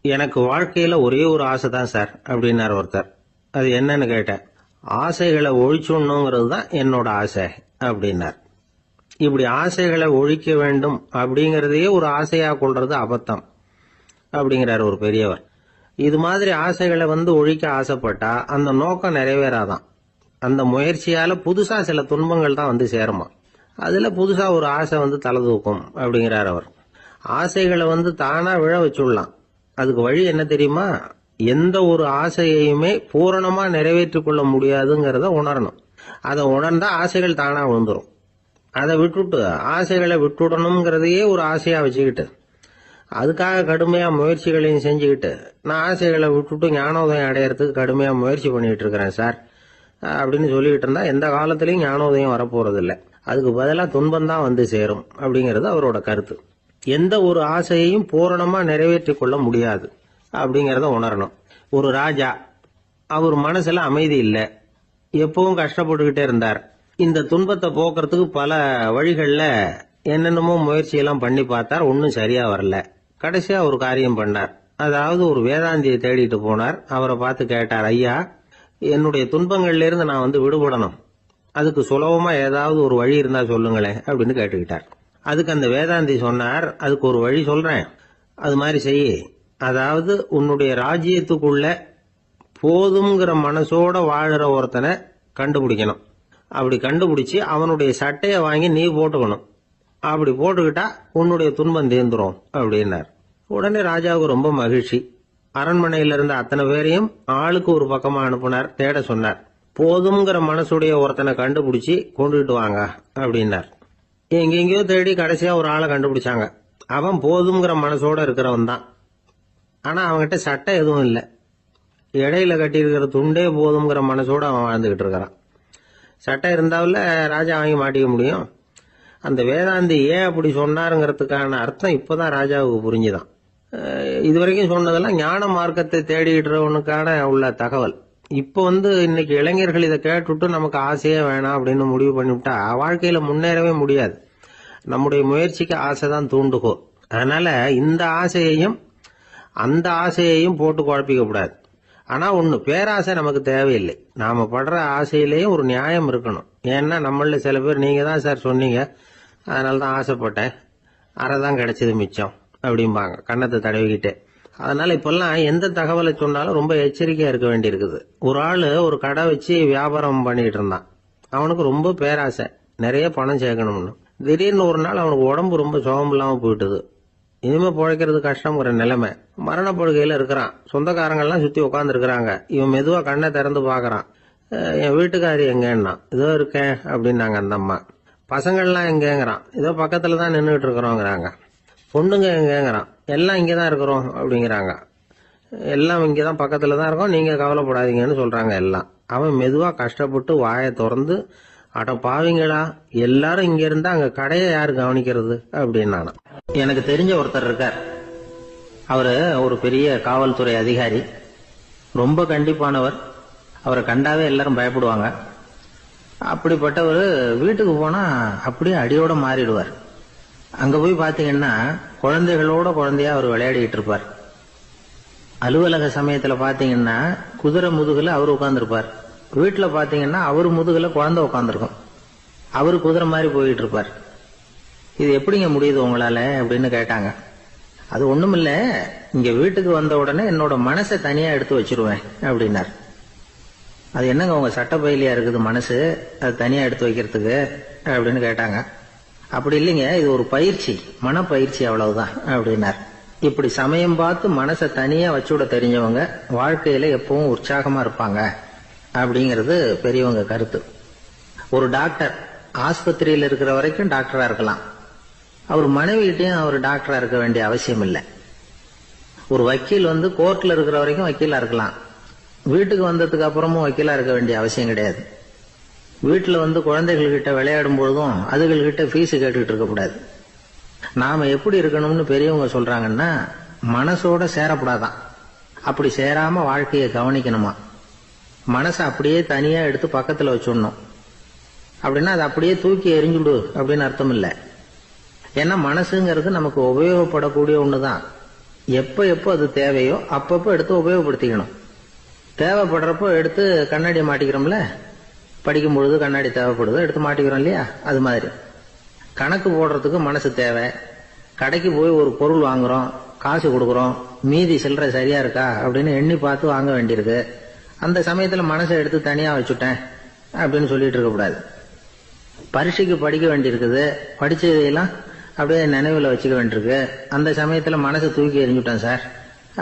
எனக்கு வாழ்க்கையில ஒரே ஒரு ஆசை தான் சார் அப்படின்னார் ஒருத்தர். அது என்னன்னு கேட்டேன். ஆசைகளை ஒழிச்சுடணுங்கிறது தான் என்னோட ஆசை அப்படின்னார். இப்படி ஆசைகளை ஒழிக்க வேண்டும் அப்படிங்கறதையே ஒரு ஆசையா கொள்றது அபத்தம் அப்படிங்கிறார் ஒரு பெரியவர். இது மாதிரி ஆசைகளை ஒழிக்க ஆசைப்பட்டா அந்த நோக்கம் நிறைவேறாதான். அந்த முயற்சியால புதுசா சில துன்பங்கள் தான் சேருமா. அதுல புதுசா ஒரு ஆசை தலை தூக்கும் அப்படிங்கிறார் அவர். ஆசைகளை தானா விழ வச்சுடலாம். அதுக்கு வழி என்ன தெரியுமா? எந்த ஒரு ஆசையையுமே பூரணமா நிறைவேற்றிக் கொள்ள முடியாதுங்கிறத உணரணும். அதை உணர்ந்தா ஆசைகள் தானா விழுந்துரும். அதை விட்டுட்டு ஆசைகளை விட்டுடணுங்கிறதையே ஒரு ஆசையா வச்சுக்கிட்டு அதுக்காக கடுமையா முயற்சிகளையும் செஞ்சுக்கிட்டு நான் ஆசைகளை விட்டுட்டு ஞானோதயம் அடையறதுக்கு கடுமையா முயற்சி பண்ணிட்டு இருக்கிறேன் சார் அப்படின்னு சொல்லிக்கிட்டு இருந்தா எந்த காலத்திலையும் ஞானோதயம் வரப்போறது இல்லை. அதுக்கு பதிலா துன்பம் தான் சேரும் அப்படிங்கிறது அவரோட கருத்து. எந்த ஒரு ஆசையையும் பூரணமா நிறைவேற்றிக் கொள்ள முடியாது அப்படிங்கறத உணரணும். ஒரு ராஜா, அவர் மனசுல அமைதி இல்லை, எப்பவும் கஷ்டப்பட்டுக்கிட்டே இருந்தார். இந்த துன்பத்தை போக்குறதுக்கு பல வழிகள்ல என்னென்னமோ முயற்சியெல்லாம் பண்ணி பார்த்தார். ஒன்னும் சரியா வரல. கடைசியா ஒரு காரியம் பண்ணார். அதாவது ஒரு வேதாந்தியை தேடிட்டு போனார். அவரை பார்த்து கேட்டார், ஐயா, என்னுடைய துன்பங்கள்ல இருந்து நான் விடுபடணும், அதுக்கு சுலபமா ஏதாவது ஒரு வழி இருந்தா சொல்லுங்களேன் அப்படின்னு கேட்டுக்கிட்டார். அதுக்கு அந்த வேதாந்தி சொன்னார், அதுக்கு ஒரு வழி சொல்றேன், அது மாதிரி செய்ய. அதாவது உன்னுடைய ராஜ்யத்துக்குள்ள போதுங்கிற மனசோட வாழுற ஒருத்தனை கண்டுபிடிக்கணும். அப்படி கண்டுபிடிச்சு அவனுடைய சட்டையை வாங்கி நீ போட்டுக்கணும். அப்படி போட்டுக்கிட்டா உன்னுடைய துன்பம் தீர்ந்துரும் அப்படின்னார். உடனே ராஜாவுக்கு ரொம்ப மகிழ்ச்சி. அரண்மனையில இருந்த அத்தனை பேரையும் ஆளுக்கு ஒரு பக்கமா அனுப்புனார். தேட சொன்னார். போதுங்கிற மனசுடைய ஒருத்தனை கண்டுபிடிச்சி கொண்டுகிட்டு வாங்க அப்படின்னார். எங்கெங்கயோ தேடி கடைசியா ஒரு ஆளை கண்டுபிடிச்சாங்க. அவன் போதுங்கிற மனசோட இருக்கிறவன் தான். ஆனா அவன்கிட்ட சட்டை எதுவும் இல்லை. இடையில கட்டி இருக்கிற துண்டே போதுங்கிற மனசோட அவன் வாழ்ந்துகிட்டு இருக்கிறான். சட்டை இருந்தாவில் ராஜா வாங்கி மாட்டிக்க முடியும். அந்த வேதாந்தி ஏன் அப்படி சொன்னாருங்கிறதுக்கான அர்த்தம் இப்பதான் ராஜாவுக்கு புரிஞ்சுதான். இதுவரைக்கும் சொன்னதெல்லாம் ஞான மார்க்கத்தை தேடிடுறவனுக்கான உள்ள தகவல். இப்ப இன்னைக்கு இளைஞர்கள் இதை கேட்டுட்டு நமக்கு ஆசையே வேணாம் அப்படின்னு முடிவு பண்ணிவிட்டா வாழ்க்கையில முன்னேறவே முடியாது. நம்முடைய முயற்சிக்கு ஆசைதான் தூண்டுகோ. அதனால இந்த ஆசையையும் அந்த ஆசையையும் போட்டு குழப்பிக்க கூடாது. ஆனா ஒண்ணு, பேராசை நமக்கு தேவையில்லை. நாம படுற ஆசையிலேயும் ஒரு நியாயம் இருக்கணும். ஏன்னா நம்மள சில பேர், நீங்க தான் சார் சொன்னீங்க, அதனாலதான் ஆசைப்பட்டேன், அரைதான் கிடைச்சது மிச்சம் அப்படிம்பாங்க கன்னத்தை தடவிக்கிட்டே. அதனால இப்பெல்லாம் எந்த தகவலை சொன்னாலும் ரொம்ப எச்சரிக்கையா இருக்க வேண்டி இருக்குது. ஒரு ஆளு ஒரு கடை வச்சு வியாபாரம் பண்ணிட்டு இருந்தான். அவனுக்கு ரொம்ப பேராசை, நிறைய பணம் சேர்க்கணும்னு. திடீர்னு ஒரு நாள் அவனுக்கு உடம்பு ரொம்ப சுகம் இல்லாம போயிட்டுது. இனிமே பிழைக்கிறது கஷ்டங்கிற நிலைமை. மரணப்படுகையில இருக்கிறான். சொந்தக்காரங்கள்லாம் சுத்தி உட்கார்ந்து இருக்கிறாங்க. இவன் மெதுவா கண்ணை திறந்து பாக்குறான். என் வீட்டுக்காரி எங்கன்னா, இதோ இருக்கேன் அப்படின்னாங்க அந்த அம்மா. பசங்கள்லாம் எங்கேங்கிறான். இதோ பக்கத்துல தான் நின்றுட்டு இருக்கிறோங்கிறாங்க. பொண்ணுங்க எங்கேங்கிறான். எல்லாம் இங்கதான் இருக்கிறோம் அப்படிங்கிறாங்க. எல்லாம் இங்கதான் பக்கத்துல தான் இருக்கோம், நீங்க கவலைப்படாதீங்கன்னு சொல்றாங்க எல்லாம். அவன் மெதுவா கஷ்டப்பட்டு வாயை திறந்து, அட பாவிங்களா, எல்லாரும் இங்க இருந்தா அங்க கடையை யாரு கவனிக்கிறது அப்படின்னா. எனக்கு தெரிஞ்ச ஒருத்தர் இருக்கார். அவரு ஒரு பெரிய காவல்துறை அதிகாரி, ரொம்ப கண்டிப்பானவர். அவரை கண்டாவே எல்லாரும் பயப்படுவாங்க. அப்படிப்பட்டவர் வீட்டுக்கு போனா அப்படியே அடியோட மாறிடுவார். அங்க போய் பாத்தீங்கன்னா குழந்தைகளோட குழந்தையா அவர் விளையாடிட்டு இருப்பார். அலுவலக சமயத்துல பாத்தீங்கன்னா குதிரை முதுகுல அவர் உட்கார்ந்துருப்பார். வீட்டுல பாத்தீங்கன்னா அவர் முதுகுல குழந்தை உட்கார்ந்துருக்கும். அவரு குதிரை மாதிரி போயிட்டு இருப்பார். இது எப்படிங்க முடியுது உங்களால அப்படின்னு கேட்டாங்க. அது ஒண்ணுமில்ல, இங்க வீட்டுக்கு வந்த உடனே என்னோட மனசை தனியா எடுத்து வச்சிருவேன் அப்படின்னார். அது என்னங்க உங்க சட்டப்பையிலையா இருக்குது மனசு, அது தனியா எடுத்து வைக்கிறதுக்கு அப்படின்னு கேட்டாங்க. அப்படி இல்லைங்க, இது ஒரு பயிற்சி, மனப்பயிற்சி, அவ்வளவுதான் அப்படின்னார். இப்படி சமயம் பார்த்து மனசை தனியா வச்சுவிட தெரிஞ்சவங்க வாழ்க்கையில எப்பவும் உற்சாகமா இருப்பாங்க அப்படிங்கிறது பெரியவங்க கருத்து. ஒரு டாக்டர் ஆஸ்பத்திரியில் இருக்கிற வரைக்கும் டாக்டரா இருக்கலாம். அவர் மனைவிகிட்டையும் அவர் டாக்டரா இருக்க வேண்டிய அவசியம் இல்லை. ஒரு வக்கீல் கோர்ட்ல இருக்கிற வரைக்கும் வக்கீலா இருக்கலாம். வீட்டுக்கு வந்ததுக்கு அப்புறமும் வக்கீலா இருக்க வேண்டிய அவசியம் கிடையாது. வீட்டுல குழந்தைகள் கிட்ட விளையாடும் பொழுதும் அதுகள்கிட்ட ஃபீஸ் கேட்டுக்கிட்டு இருக்க கூடாது. நாம எப்படி இருக்கணும்னு பெரியவங்க சொல்றாங்கன்னா, மனசோட சேரக்கூடாதான். அப்படி சேராம வாழ்க்கையை கவனிக்கணுமா. மனசை அப்படியே தனியா எடுத்து பக்கத்துல வச்சுடணும். அப்படின்னா அது அப்படியே தூக்கி எரிஞ்சுடு அப்படின்னு அர்த்தம் இல்லை. ஏன்னா மனசுங்கிறது நமக்கு உபயோகப்படக்கூடிய ஒண்ணுதான். எப்போ எப்போ அது தேவையோ அப்பப்போ எடுத்து உபயோகப்படுத்திக்கணும். தேவைப்படுறப்போ எடுத்து கண்ணாடியை மாட்டிக்கிறோம்ல, படிக்கும் பொழுது கண்ணாடி தேவைப்படுதோ எடுத்து மாட்டிக்கிறோம் இல்லையா, அது மாதிரி கணக்கு போடுறதுக்கு மனசு தேவை. கடைக்கு போய் ஒரு பொருள் வாங்குறோம், காசு கொடுக்குறோம், மீதி சில்லறை சரியா இருக்கா அப்படின்னு எண்ணி பார்த்து வாங்க வேண்டியிருக்கு. அந்த சமயத்தில் மனசை எடுத்து தனியாக வச்சுட்டேன் அப்படின்னு சொல்லிட்டு இருக்கக்கூடாது. பரீட்சைக்கு படிக்க வேண்டியிருக்குது, படிச்சதையெல்லாம் அப்படியே நினைவில் வச்சுக்க வேண்டியிருக்கு. அந்த சமயத்தில் மனசை தூக்கி எறிஞ்சுட்டேன் சார்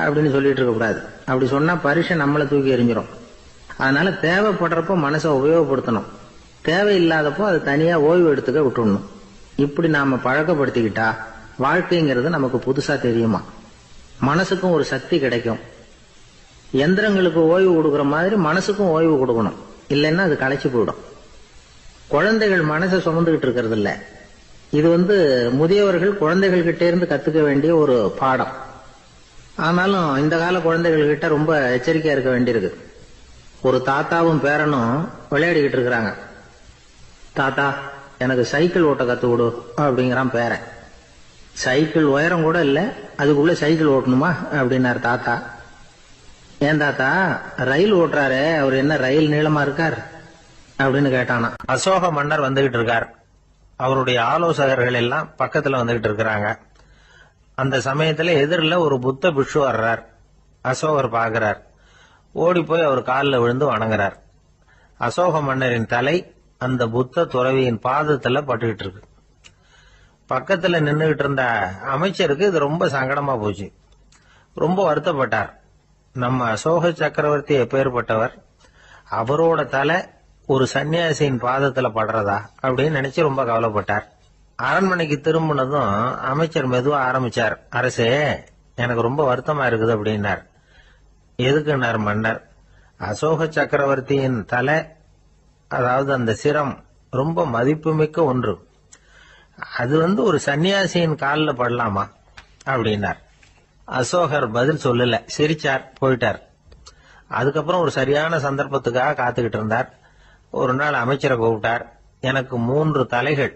அப்படின்னு சொல்லிட்டு இருக்கக்கூடாது. அப்படி சொன்னால் பரீட்சை நம்மளை தூக்கி எறிஞ்சிடும். அதனால தேவைப்படுறப்போ மனசை உபயோகப்படுத்தணும், தேவையில்லாதப்போ அது தனியாக ஓய்வு எடுத்துக்க விட்டுடணும். இப்படி நாம பழக்கப்படுத்திக்கிட்டா வாழ்க்கைங்கிறது நமக்கு புதுசா தெரியுமா. மனசுக்கும் ஒரு சக்தி கிடைக்கும். எந்திரங்களுக்கு ஓய்வு கொடுக்குற மாதிரி மனசுக்கும் ஓய்வு கொடுக்கணும், இல்லைன்னா அது களைச்சு போயிடும். குழந்தைகள் மனசை சுமந்துகிட்டு இருக்கிறது இல்ல. இது முதியவர்கள் குழந்தைகள் கிட்டே இருந்து கத்துக்க வேண்டிய ஒரு பாடம். ஆனாலும் இந்த கால குழந்தைகள் கிட்ட ரொம்ப எச்சரிக்கையா இருக்க வேண்டியிருக்கு. ஒரு தாத்தாவும் பேரனும் விளையாடிக்கிட்டு இருக்கிறாங்க. தாத்தா, எனக்கு சைக்கிள் ஓட்ட கத்து விடு அப்படிங்கிறான் பேரன். சைக்கிள் உயரம் கூட இல்லை, அதுக்குள்ள சைக்கிள் ஓட்டணுமா அப்படின்னாரு தாத்தா. ஏன் தாத்தா, ரயில் ஓட்டுறாரு, அவர் என்ன ரயில் நீளமா இருக்கார் அப்படின்னு கேட்டானா. அசோக மன்னர் வந்துகிட்டு இருக்கார். அவருடைய ஆலோசகர்கள் எல்லாம் பக்கத்துல வந்துகிட்டு இருக்கிறாங்க. அந்த சமயத்துல எதிரில் ஒரு புத்த பிக்ஷு வர்றார். அசோகர் பாக்குறார். ஓடி போய் அவர் காலில் விழுந்து வணங்குறார். அசோக மன்னரின் தலை அந்த புத்த துறவியின் பாதத்துல பட்டுக்கிட்டு இருக்கு. பக்கத்துல நின்றுகிட்டு இருந்த அமைச்சருக்கு இது ரொம்ப சங்கடமா போச்சு. ரொம்ப வருத்தப்பட்டார். நம்ம அசோக சக்கரவர்த்தி எப்பேற்பட்டவர், அவரோட தலை ஒரு சன்னியாசியின் பாதத்துல படுறதா அப்படின்னு நினைச்சு ரொம்ப கவலைப்பட்டார். அரண்மனைக்கு திரும்பினதும் அமைச்சர் மெதுவா ஆரம்பிச்சார். அரசே, எனக்கு ரொம்ப வருத்தமா இருக்குது அப்படின்னார். எதுக்குன்னார் மன்னர். அசோக சக்கரவர்த்தியின் தலை, அதாவது அந்த சிரம், ரொம்ப மதிப்புமிக்க ஒன்று. அது ஒரு சன்னியாசியின் காலில் படலாமா அப்படின்னார். அசோகர் பதில் சொல்லல, சிரிச்சார், போயிட்டார். அதுக்கப்புறம் ஒரு சரியான சந்தர்ப்பத்துக்காக காத்துக்கிட்டு இருந்தார். ஒரு நாள் அமைச்சரை கூப்பிட்டார். எனக்கு 3 தலைகள்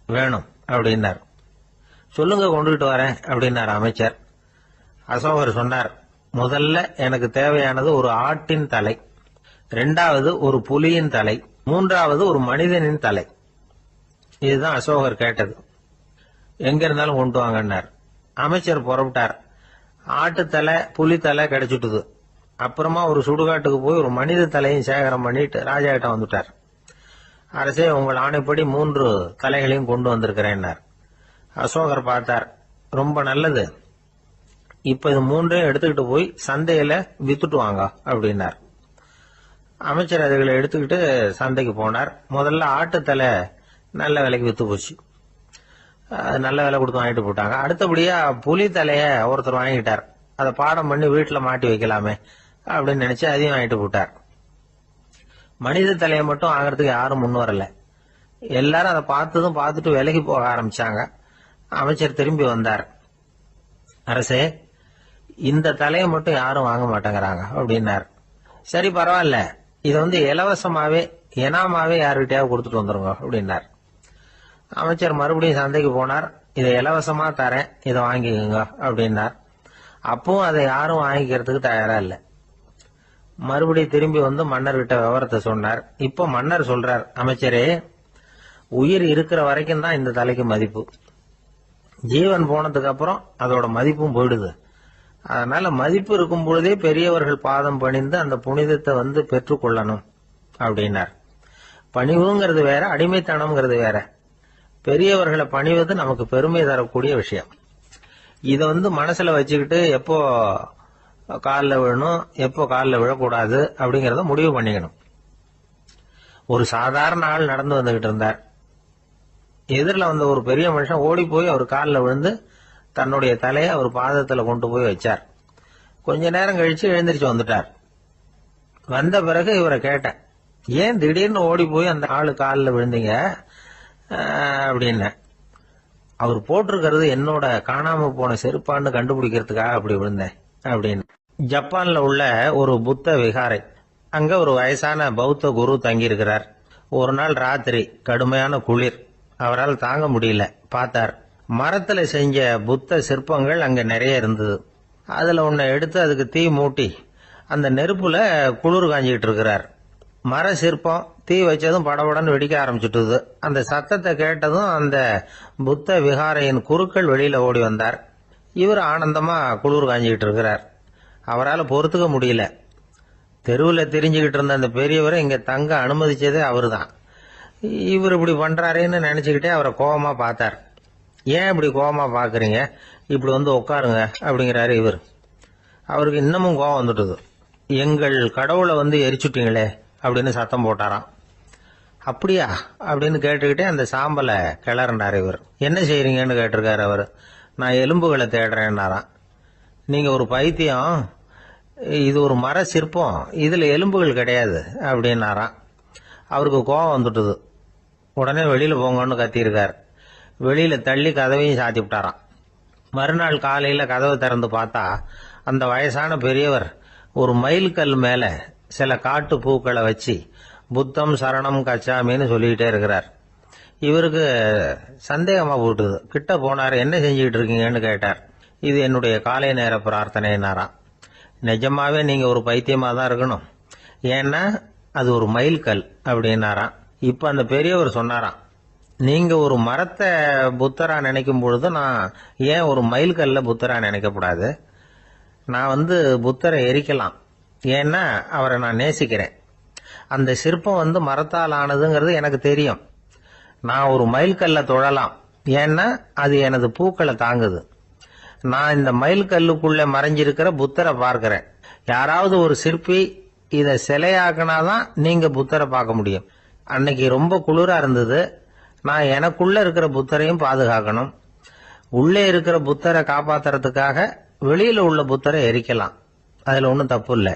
வேணும் அப்படின்னார். சொல்லுங்க, கொண்டுகிட்டு வரேன் அப்படின்னார் அமைச்சர். அசோகர் சொன்னார், முதல்ல எனக்கு தேவையானது ஒரு ஆட்டின் தலை, 2வது ஒரு புலியின் தலை, 3வது ஒரு மனிதனின் தலை. இதுதான் அசோகர் கேட்டது. எங்க இருந்தாலும் கொண்டு வாங்கன்னார். அமைச்சர் புறப்பட்டார். ஆட்டு தலை, புலி தலை கிடைச்சிட்டுது. அப்புறமா ஒரு சுடுகாட்டுக்கு போய் ஒரு மனித தலையும் சேகரம் பண்ணிட்டு ராஜா கிட்ட வந்துட்டார். அரசே, உங்கள் ஆணைப்படி 3 தலைகளையும் கொண்டு வந்திருக்கிறேன்னார். அசோகர் பார்த்தார். ரொம்ப நல்லது, இப்ப இது 3ஐயும் எடுத்துக்கிட்டு போய் சந்தையில வித்துட்டு வாங்க அப்படின்னார். அமைச்சர் அதுகளை எடுத்துக்கிட்டு சந்தைக்கு போனார். முதல்ல ஆட்டுத்தலை நல்ல விலைக்கு வித்து போச்சு. நல்ல விலை கொடுத்து வாங்கிட்டு போட்டாங்க. அடுத்தபடியா புலி தலைய ஒருத்தர் வாங்கிட்டார். அதை பாடம் பண்ணி வீட்டுல மாட்டி வைக்கலாமே அப்படின்னு நினைச்சு அதையும் வாங்கிட்டு போட்டார். மனித தலையை மட்டும் வாங்கறதுக்கு யாரும் முன் வரல. எல்லாரும் அதை பார்த்துட்டு விலகி போக ஆரம்பிச்சாங்க. அமைச்சர் திரும்பி வந்தார். அரசே, இந்த தலையை மட்டும் யாரும் வாங்க மாட்டேங்கிறாங்க அப்படின்னார். சரி, பரவாயில்ல, இதை இலவசமாவே எனாமாவே யாருக்கிட்டையாவது கொடுத்துட்டு வந்துருங்க அப்படின்னார். அமைச்சர் மறுபடியும் சந்தைக்கு போனார். இதை இலவசமா தரேன், இதை வாங்கிக்கோங்க அப்படின்னார். அப்பவும் அதை யாரும் வாங்கிக்கிறதுக்கு தயாரா இல்லை. மறுபடியும் திரும்பி மன்னர்கிட்ட விவரத்தை சொன்னார். இப்போ மன்னர் சொல்றார், அமைச்சரே, உயிர் இருக்கிற வரைக்கும் தான் இந்த தலைக்கு மதிப்பு. ஜீவன் போனதுக்கு அப்புறம் அதோட மதிப்பும் போயிடுது. அதனால மதிப்பு இருக்கும் பொழுதே பெரியவர்கள் பாதம் பணிந்து அந்த புனிதத்தை பெற்றுக்கொள்ளணும் அப்படின்னார். பணிவுங்கிறது வேற, அடிமைத்தனம்ங்கிறது வேற. பெரியவர்களை பணிவது நமக்கு பெருமை தரக்கூடிய விஷயம். இதை மனசுல வச்சுக்கிட்டு எப்போ காலில் விழணும், எப்போ காலில் விழக்கூடாது அப்படிங்கறத முடிவு பண்ணிக்கணும். ஒரு சாதாரண ஆள் நடந்து வந்துகிட்டு இருந்தார். எதிரில் வந்த ஒரு பெரிய மனுஷன் ஓடி போய் அவர் காலில் விழுந்து தன்னுடைய தலையை அவர் பாதத்துல கொண்டு போய் வச்சார். கொஞ்ச நேரம் கழிச்சு எழுந்திரிச்சு வந்துட்டார். வந்த பிறகு இவரை கேட்டேன், ஏன் திடீர்னு ஓடி போய் அந்த ஆளு காலில் விழுந்தீங்க அப்படின்னு. அவர் போட்டிருக்கிறது என்னோட காணாம போன செருப்பான்னு கண்டுபிடிக்கிறதுக்காக அப்படி விழுந்தேன் அப்படின்னு. ஜப்பான்ல உள்ள ஒரு புத்த விகாரை, அங்க ஒரு வயசான பௌத்த குரு தங்கி இருக்கிறார். ஒரு நாள் ராத்திரி கடுமையான குளிர், அவரால் தாங்க முடியல. பார்த்தார், மரத்துல செஞ்ச புத்த சிற்பங்கள் அங்க நிறைய இருந்தது. அதுல ஒன்ன எடுத்து அதுக்கு தீ மூட்டி அந்த நெருப்புல குளிர் காஞ்சிக்கிட்டு இருக்கிறார். மர சிற்பம் தீ வச்சதும் படபடன்னு வெடிக்க ஆரம்பிச்சுட்டுது. அந்த சத்தத்தை கேட்டதும் அந்த புத்த விகாரையின் குருக்கள் வெளியில ஓடி வந்தார். இவர் ஆனந்தமா குளிர் காஞ்சிக்கிட்டு இருக்கிறார். அவரால் பொறுத்துக்க முடியல. தெருவில் தெரிஞ்சுக்கிட்டு இருந்த அந்த பெரியவரை இங்க தங்க அனுமதிச்சதே அவரு தான். இவர் இப்படி பண்றாருன்னு நினைச்சுக்கிட்டே அவரை கோபமா பார்த்தார். ஏன் இப்படி கோபமா பாக்குறீங்க, இப்படி வந்து உட்காருங்க அப்படிங்கிறாரு இவர். அவருக்கு இன்னமும் கோபம் வந்துட்டுது. எங்கள் கடவுளை வந்து எரிச்சுட்டீங்களே அப்படின்னு சத்தம் போட்டாராம். அப்படியா அப்படின்னு கேட்டுக்கிட்டே அந்த சாம்பலை கிளறினார் இவர். என்ன செய்யறீங்கன்னு கேட்டிருக்காரு அவர். நான் எலும்புகளை தேடுறேன்னாராம். நீங்க ஒரு பைத்தியம், இது ஒரு மர சிற்பம், இதுல எலும்புகள் கிடையாது அப்படின்னாராம். அவருக்கு கோபம் வந்துட்டுது. உடனே வெளியில போங்கன்னு கத்தியிருக்கார். வெளியில தள்ளி கதவையும் சாத்தி விட்டாராம். மறுநாள் காலையில கதவை திறந்து பார்த்தா அந்த வயசான பெரியவர் ஒரு மைல்கல் மேல சில காட்டு பூக்களை வச்சு புத்தம் சரணம் கச்சாமின்னு சொல்லிக்கிட்டே இருக்கிறார். இவருக்கு சந்தேகமா போட்டுது. கிட்ட போனார். என்ன செஞ்சுக்கிட்டு இருக்கீங்கன்னு கேட்டார். இது என்னுடைய காலை நேர பிரார்த்தனைனாராம். நிஜமாவே நீங்க ஒரு பைத்தியமா தான் இருக்கணும், ஏன்னா அது ஒரு மைல்கல் அப்படின்னாராம். இப்ப அந்த பெரியவர் சொன்னாராம், நீங்க ஒரு மரத்தை புத்தரா நினைக்கும் பொழுது நான் ஏன் ஒரு மைல்கல்ல புத்தரா நினைக்கக்கூடாது? நான் வந்து புத்தரை எரிக்கலாம், ஏன்னா அவரை நான் நேசிக்கிறேன். அந்த சிற்பம் வந்து மரத்தால் ஆனதுங்கிறது எனக்கு தெரியும். நான் ஒரு மைல்கல்ல தொழலாம், ஏன்னா அது எனது பூக்களை தாங்குது. நான் இந்த மைல்கல்லுக்குள்ள மறைஞ்சிருக்கிற புத்தரை பார்க்கிறேன். யாராவது ஒரு சிற்பி இதை சிலையாக்கினாதான் நீங்க புத்தரை பார்க்க முடியும். அன்னைக்கு ரொம்ப குளிரா இருந்தது. நான் எனக்குள்ள இருக்கிற புத்தரையும் பாதுகாக்கணும். உள்ளே இருக்கிற புத்தரை காப்பாத்துறதுக்காக வெளியில உள்ள புத்தரை எரிக்கலாம், அதுல ஒன்றும் தப்பு இல்லை.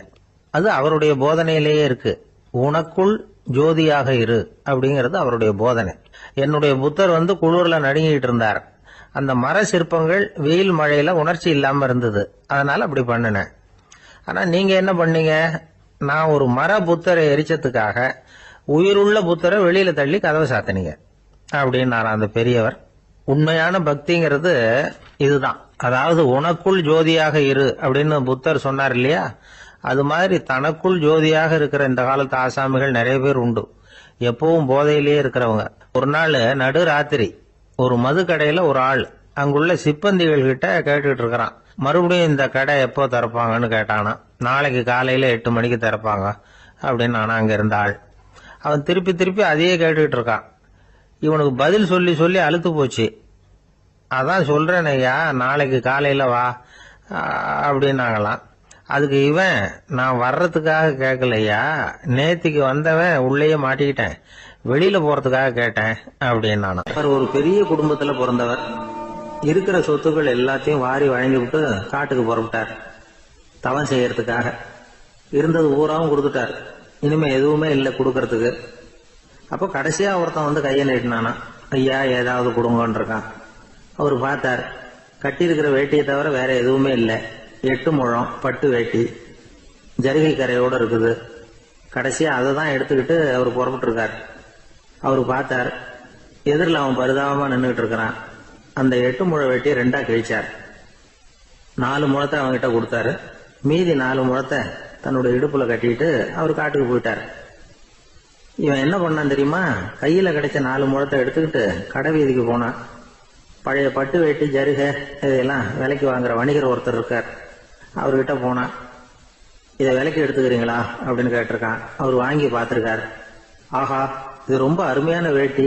அது அவருடைய போதனையிலேயே இருக்கு. உனக்குள் ஜோதியாக இரு அப்படிங்கிறது அவருடைய போதனை. என்னுடைய புத்தர் வந்து குளிர்ல நடுங்கிட்டு இருந்தார். அந்த மர சிற்பங்கள் வெயில் மழையில உணர்ச்சி இல்லாம இருந்தது, அதனால அப்படி பண்ணினேன். ஆனா நீங்க என்ன பண்ணீங்க? நான் ஒரு மர புத்தரை எரிச்சதுக்காக உயிருள்ள புத்தரை வெளியில தள்ளி கதவை சாத்தினீங்க அப்படின்னாரா அந்த பெரியவர். உண்மையான பக்திங்கிறது இதுதான். அதாவது உனக்குள் ஜோதியாக இரு அப்படின்னு புத்தர் சொன்னார் இல்லையா, அது மாதிரி தனக்குள் ஜோதியாக இருக்கிற இந்த காலத்து ஆசாமிகள் நிறைய பேர் உண்டு. எப்பவும் போதையிலேயே இருக்கிறவங்க. ஒரு நாள் நடு ராத்திரி ஒரு மது கடையில ஒரு ஆள் அங்குள்ள சிப்பந்திகள் கிட்ட கேட்டுக்கிட்டு இருக்கிறான். மறுபடியும் இந்த கடை எப்போ திறப்பாங்கன்னு கேட்டானா. நாளைக்கு காலையில 8 மணிக்கு திறப்பாங்க அப்படின்னு நானா அங்க இருந்த ஆள். அவன் திருப்பி திருப்பி அதையே கேட்டுக்கிட்டு இருக்கான். இவனுக்கு பதில் சொல்லி சொல்லி அழுத்து போச்சு. அதான் சொல்றேன் ஐயா, நாளைக்கு காலையில வா அப்படின்னாங்களாம். அதுக்கு இவன், நான் வர்றதுக்காக கேட்கலையா, நேத்திக்கு வந்தவன் உள்ளேயே மாட்டிக்கிட்டேன், வெளியில போறதுக்காக கேட்டேன் அப்படின்னு. அவர் ஒரு பெரிய குடும்பத்துல பிறந்தவர். இருக்கிற சொத்துக்கள் எல்லாத்தையும் வாரி வழங்கி விட்டு காட்டுக்கு புறப்பட்டார் தவம் செய்யறதுக்காக. இருந்தது ஊராவும் கொடுத்துட்டார். இனிமே எதுவுமே இல்லை கொடுக்கறதுக்கு. அப்போ கடைசியா ஒருத்தன் வந்து கையை நீட்டினானா, ஐயா ஏதாவது கொடுங்கன்னு இருக்கான். அவர் பார்த்தார். கட்டி இருக்கிற வேட்டியை தவிர வேற எதுவுமே இல்லை. 8 முழம் பட்டு வேட்டி, ஜரிகை கரையோட இருக்குது. கடைசியா அதை தான் எடுத்துக்கிட்டு அவர் புறப்பட்டு இருக்கார். அவர் பார்த்தார், எதிரில் அவன் பரிதாபமா நின்றுட்டு இருக்கிறான். அந்த 8 முழ வேட்டியை 2ஆ கிழிச்சார். 4 முழத்தை அவன்கிட்ட கொடுத்தாரு. மீதி 4 முழத்தை தன்னுடைய இடுப்புல கட்டிட்டு அவர் காட்டுக்கு போயிட்டார். இவன் என்ன பண்ணான் தெரியுமா? கையில கிடைச்ச 4 முழத்தை எடுத்துக்கிட்டு கடை வீதிக்கு போனான். பழைய பட்டு வேட்டி ஜருகை இதெல்லாம் விலைக்கு வாங்குற வணிகர் ஒருத்தர் இருக்கார். அவர்கிட்ட போனான். இதை விலைக்கு எடுத்துக்கிறீங்களா அப்படின்னு கேட்டிருக்கான். அவர் வாங்கி பார்த்திருக்காரு. ஆஹா, இது ரொம்ப அருமையான வேட்டி,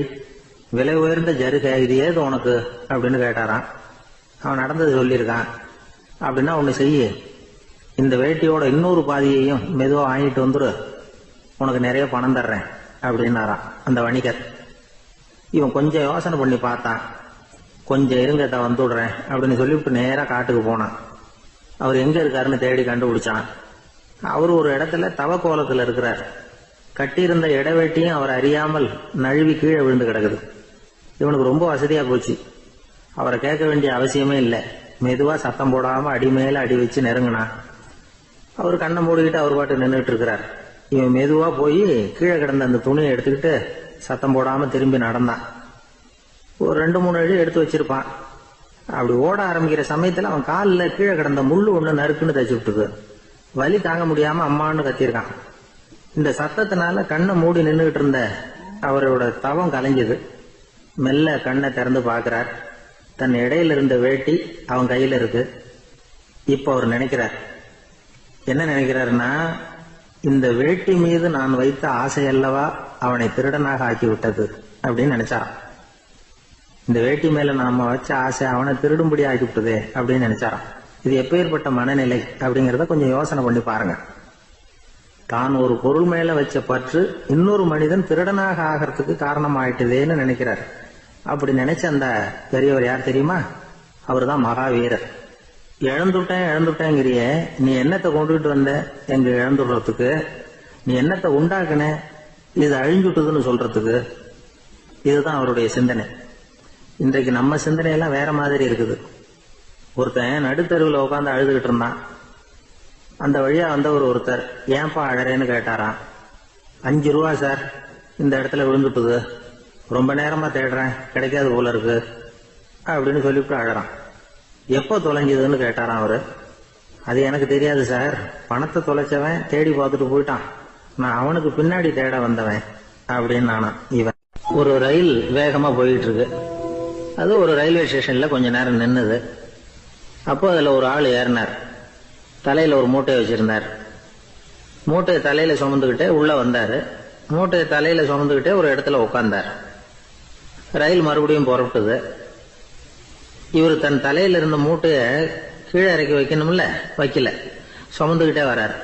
விலை உயர்ந்த ஜருகை, இது ஏது உனக்கு அப்படின்னு கேட்டாரான். அவன் நடந்தது சொல்லியிருக்கான். அப்படின்னா ஒண்ணு செய்ய, இந்த வேட்டியோட இன்னொரு பாதியையும் மெதுவா வாங்கிட்டு வந்துரு, உனக்கு நிறைய பணம் தர்றேன் அப்படின்னாரான் அந்த வணிகர். இவன் கொஞ்சம் யோசனை பண்ணி பார்த்தான். கொஞ்சம் இருங்க, வந்து விடுறேன் அப்படின்னு சொல்லிவிட்டு நேரா காட்டுக்கு போனான். அவர் எங்க இருக்காருன்னு தேடி கண்டுபிடிச்சான். அவர் ஒரு இடத்துல தவக்கோலத்துல இருக்கிறார். கட்டியிருந்த இடவேட்டியும் அவர் அறியாமல் நழுவி கீழே விழுந்து கிடக்குது. இவனுக்கு ரொம்ப வசதியா போச்சு. அவரை கேட்க வேண்டிய அவசியமே இல்லை. மெதுவா சத்தம் போடாம அடி மேல அடி வச்சு நெருங்கினான். அவர் கண்ணை மூடிக்கிட்டு அவர் பாட்டு நின்றுட்டு இருக்கிறார். இவன் மெதுவா போய் கீழே கிடந்த அந்த துணியை எடுத்துக்கிட்டு சத்தம் போடாம திரும்பி நடந்தான். ஒரு 2-3 அடி எடுத்து வச்சிருப்பான். அப்படி ஓட ஆரம்பிக்கிற சமயத்துல அவன் காலில் கீழே கிடந்த முள்ளு ஒண்ணு நறுக்குன்னு தச்சு விட்டுது. வலி தாங்க முடியாம அம்மான்னு கத்திருக்கான். இந்த சத்தத்தினால கண்ணை மூடி நின்றுகிட்டு இருந்த அவரோட தவம் கலைஞ்சது. மெல்ல கண்ணை திறந்து பார்க்கிறார். தன் இடையில இருந்த வேட்டி அவன் கையில இருக்கு. இப்ப அவர் நினைக்கிறார், என்ன நினைக்கிறாருன்னா, இந்த வேட்டி மீது நான் வைத்த ஆசை அல்லவா அவனை திருடனாக ஆக்கி விட்டது அப்படின்னு நினைச்சாராம். இந்த வேட்டி மேல நாம வச்ச ஆசை அவனை திருடும்படி ஆக்கி விட்டதே அப்படின்னு நினைச்சாராம். இது எப்பேற்பட்ட மனநிலை அப்படிங்கறத கொஞ்சம் யோசனை பண்ணி பாருங்க. தான் ஒரு பொருள் மேல வச்ச பற்று இன்னொரு மனிதன் திருடனாக ஆகிறதுக்கு காரணம் ஆயிட்டுதேன்னு நினைக்கிறார். அப்படி நினைச்ச அந்த பெரியவர் யார் தெரியுமா? அவர் தான் மகாவீரர். இழந்துட்டேங்கிறிய, நீ என்னத்தை கொண்டுகிட்டு வந்த எங்க இழந்துடுறதுக்கு? நீ என்னத்தை உண்டாக்குன இது அழிஞ்சுட்டுதுன்னு சொல்றதுக்கு? இதுதான் அவருடைய சிந்தனை. இன்றைக்கு நம்ம சிந்தனையெல்லாம் வேற மாதிரி இருக்குது. ஒருத்தன் நடுத்தருவில் உட்காந்து அழுதுகிட்டு இருந்தான். அந்த வழியா வந்தவர் ஒருத்தர், ஏன்பா அழறேன்னு கேட்டாராம். 5 ரூபா சார், இந்த இடத்துல விழுந்துட்டுது, ரொம்ப நேரமா தேடுறேன், கிடைக்காது போல இருக்கு அப்படின்னு சொல்லிவிட்டு அழறான். எப்போ தொலைஞ்சதுன்னு கேட்டாராம் அவரு. அது எனக்கு தெரியாது சார், பணத்தை தொலைச்சவன் தேடி பார்த்துட்டு போயிட்டான், நான் அவனுக்கு பின்னாடி தேட வந்தவன் அப்படின்னு நானா. இவன் ஒரு ரயில் வேகமா போயிட்டு இருக்கு. அது ஒரு ரயில்வே ஸ்டேஷன்ல கொஞ்ச நேரம் நின்னுது. அப்போ அதுல ஒரு ஆள் ஏறினார். தலையில ஒரு மூட்டையை வச்சிருந்தார். மூட்டையை தலையில சுமந்துகிட்டே உள்ள வந்தாரு. மூட்டையை தலையில சுமந்துகிட்டே ஒரு இடத்துல உட்கார்ந்தார். ரயில் மறுபடியும் புறப்பட்டது. இவர் தன் தலையில இருந்த மூட்டையை கீழே இறக்கி வைக்கணும்ல, வைக்கல, சுமந்துகிட்டே வர்றார்.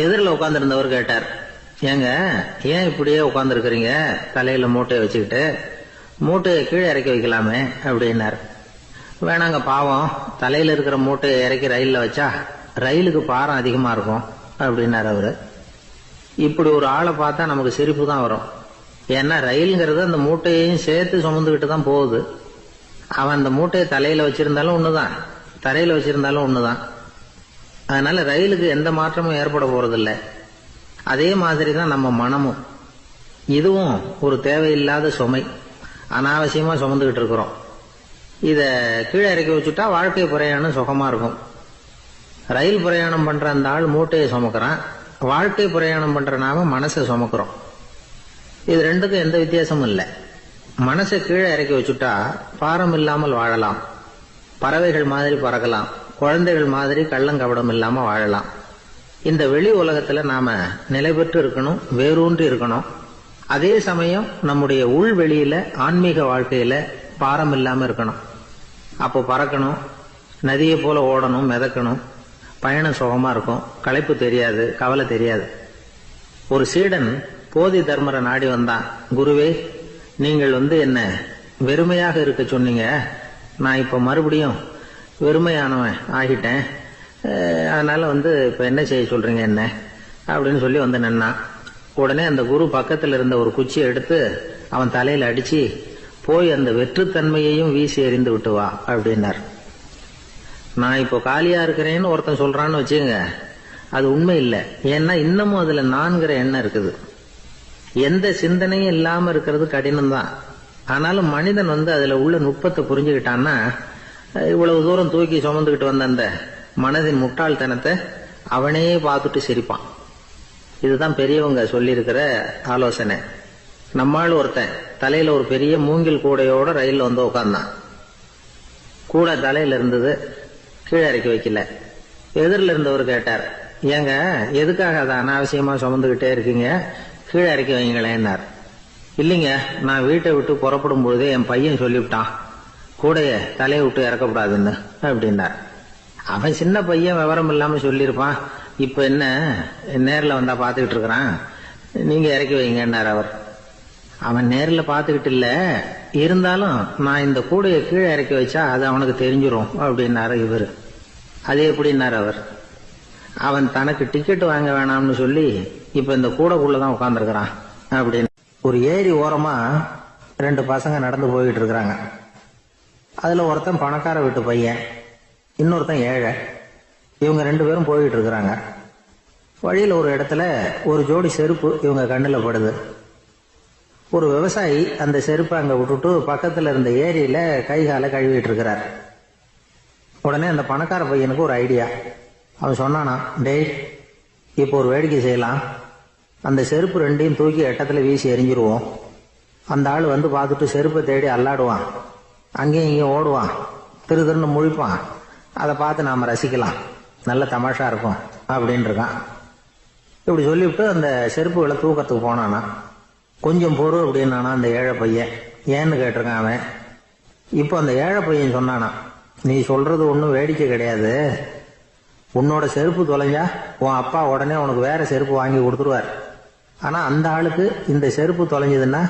எதிரில் உட்கார்ந்துருந்தவர் கேட்டார், ஏங்க ஏன் இப்படியே உட்கார்ந்து இருக்கிறீங்க தலையில மூட்டையை வச்சுக்கிட்டு? மூட்டையை கீழே இறக்கி வைக்கலாமே அப்படின்னார். வேணாங்க, பாவம், தலையில இருக்கிற மூட்டையை இறக்கி ரயில்ல வச்சா ரயிலுக்கு பாரம் அதிகமா இருக்கும் அப்படின்னார் அவரு. இப்படி ஒரு ஆளை பார்த்தா நமக்கு சிரிப்பு தான் வரும். ஏன்னா ரயிலுங்கிறது அந்த மூட்டையையும் சேர்த்து சுமந்துக்கிட்டு தான் போகுது. அவன் அந்த மூட்டையை தலையில வச்சிருந்தாலும் ஒண்ணுதான், தரையில வச்சிருந்தாலும் ஒண்ணுதான். அதனால ரயிலுக்கு எந்த மாற்றமும் ஏற்பட போறதில்லை. அதே மாதிரி தான் நம்ம மனமும். இதுவும் ஒரு தேவையில்லாத சுமை, அனாவசியமா சுமந்துகிட்டு இருக்கிறோம். இத கீழே இறக்கி வச்சுட்டா வாழ்க்கை பிரயாணம் சுகமா இருக்கும். ரயில் பிரயாணம் பண்ற அந்த ஆள் மூட்டையை சுமக்கிறான், வாழ்க்கை பிரயாணம் பண்ற நாம மனசை சுமக்கிறோம். இது ரெண்டுக்கும் எந்த வித்தியாசமும் இல்லை. மனசை கீழே இறக்கி வச்சுட்டா பாரம் இல்லாமல் வாழலாம், பறவைகள் மாதிரி பறக்கலாம், குழந்தைகள் மாதிரி கள்ளங்கபடம் இல்லாம வாழலாம். இந்த வெளி உலகத்துல நாம நிலை பெற்று இருக்கணும், வேரூன்றி இருக்கணும். அதே சமயம் நம்முடைய உள்வெளியில ஆன்மீக வாழ்க்கையில பாரம் இல்லாம இருக்கணும். அப்போ பறக்கணும், நதியை போல ஓடணும், மிதக்கணும், பயணம் சுகமா இருக்கும், களைப்பு தெரியாது, கவலை தெரியாது. ஒரு சீடன் போதி தர்மரை நாடி வந்தான். குருவே, நீங்கள் என்ன வெறுமையாக இருக்க சொன்னீங்க, நான் இப்ப மறுபடியும் வெறுமையானவன் ஆகிட்டேன், அதனால இப்ப என்ன செய்ய சொல்றீங்க என்ன அப்படின்னு சொல்லி நின்னான். உடனே அந்த குரு பக்கத்துல இருந்த ஒரு குச்சியை எடுத்து அவன் தலையில அடிச்சு, போய் அந்த வெற்றுத்தன்மையையும் வீசி எறிந்து விட்டு வா அப்படின்னார். நான் இப்போ காலியா இருக்கிறேன்னு ஒருத்தன் சொல்றான்னு வச்சுங்க, அது உண்மை இல்லை. ஏன்னா இன்னமும் அதுல நான்கிற எண்ணம் இருக்குது. எந்த சிந்தனையும் இல்லாம இருக்கிறது கடினம் தான். ஆனாலும் மனிதன் அதுல உள்ள நுட்பத்தை புரிஞ்சுக்கிட்டான்னா இவ்வளவு தூரம் தூக்கி சுமந்துக்கிட்டு வந்த அந்த மனதின் முட்டாள்தனத்தை அவனே பார்த்துட்டு சிரிப்பான். இதுதான் பெரியவங்க சொல்லியிருக்கிற ஆலோசனை. நம்மால் ஒருத்தன் தலையில ஒரு பெரிய மூங்கில் கூடையோட ரயில்ல உட்கார்ந்தான். கூடை தலையில இருந்தது, கீழே இறக்கி வைக்கல. எதிரில் இருந்தவர் கேட்டார், ஏங்க எதுக்காக அதை அனாவசியமா சுமந்துகிட்டே இருக்கீங்க, கீழே இறக்கி வைங்களேன்னார். இல்லைங்க, நான் வீட்டை விட்டு புறப்படும் பொழுதே என் பையன் சொல்லிவிட்டான் கூடைய தலையை விட்டு இறக்கப்படாதுன்னு அப்படின்னார். அவன் சின்ன பையன், விவரம் இல்லாம சொல்லியிருப்பான். இப்ப என்ன நேரில் வந்தா பாத்துக்கிட்டு இருக்கிறான், நீங்க இறக்கி வைங்கன்னார் அவர். அவன் நேரில் பாத்துக்கிட்டு இல்ல, இருந்தாலும் நான் இந்த கூடையை கீழே இறக்கி வச்சா அது அவனுக்கு தெரிஞ்சிரும் அப்படின்னாரு இவரு. அது எப்படின்னாரு அவர். அவன் தனக்கு டிக்கெட் வாங்க வேணாம்னு சொல்லி இப்ப இந்த கூடைக்குள்ளதான் உட்கார்ந்துருக்கிறான் அப்படின்னு. ஒரு ஏரி ஓரமா 2 பசங்க நடந்து போயிட்டு இருக்கிறாங்க. அதுல ஒருத்தன் பணக்கார வீட்டு பையன், இன்னொருத்தன் ஏழை. இவங்க 2 பேரும் போயிட்டு இருக்கிறாங்க. வழியில ஒரு இடத்துல ஒரு ஜோடி செருப்பு இவங்க கண்ணுல படுது. ஒரு விவசாயி அந்த செருப்பை அங்க விட்டுட்டு பக்கத்துல இருந்த ஏரியில கை காலை கழுவிட்டு இருக்கிறார். உடனே அந்த பணக்கார பையனுக்கு ஒரு ஐடியா. அவன் சொன்னானா, டேய், இப்போ ஒரு வேடிக்கை செய்யலாம். அந்த செருப்பு ரெண்டையும் தூக்கி எட்டத்துல வீசி எரிஞ்சிருவோம். அந்த ஆள் வந்து பார்த்துட்டு செருப்பை தேடி அல்லாடுவான், அங்கேயும் இங்கேயும் ஓடுவான், திரு திருன்னு முழிப்பான். அதை பார்த்து நாம ரசிக்கலாம், நல்ல தமாஷா இருக்கும் அப்படின்னு இருக்கான். இப்படி சொல்லிவிட்டு அந்த செருப்புகளை தூக்கத்துக்கு போனானா. கொஞ்சம் பொறு அப்படின்னானா அந்த ஏழை பையன். ஏன்னு கேட்டிருக்கான் அவன். இப்போ அந்த ஏழை பையன் சொன்னானா, நீ சொல்றது ஒன்றும் வேடிக்கை கிடையாது. உன்னோட செருப்பு தொலைஞ்சா உன் அப்பா உடனே உனக்கு வேற செருப்பு வாங்கி கொடுத்துருவார். ஆனா அந்த ஆளுக்கு இந்த செருப்பு தொலைஞ்சதுன்னா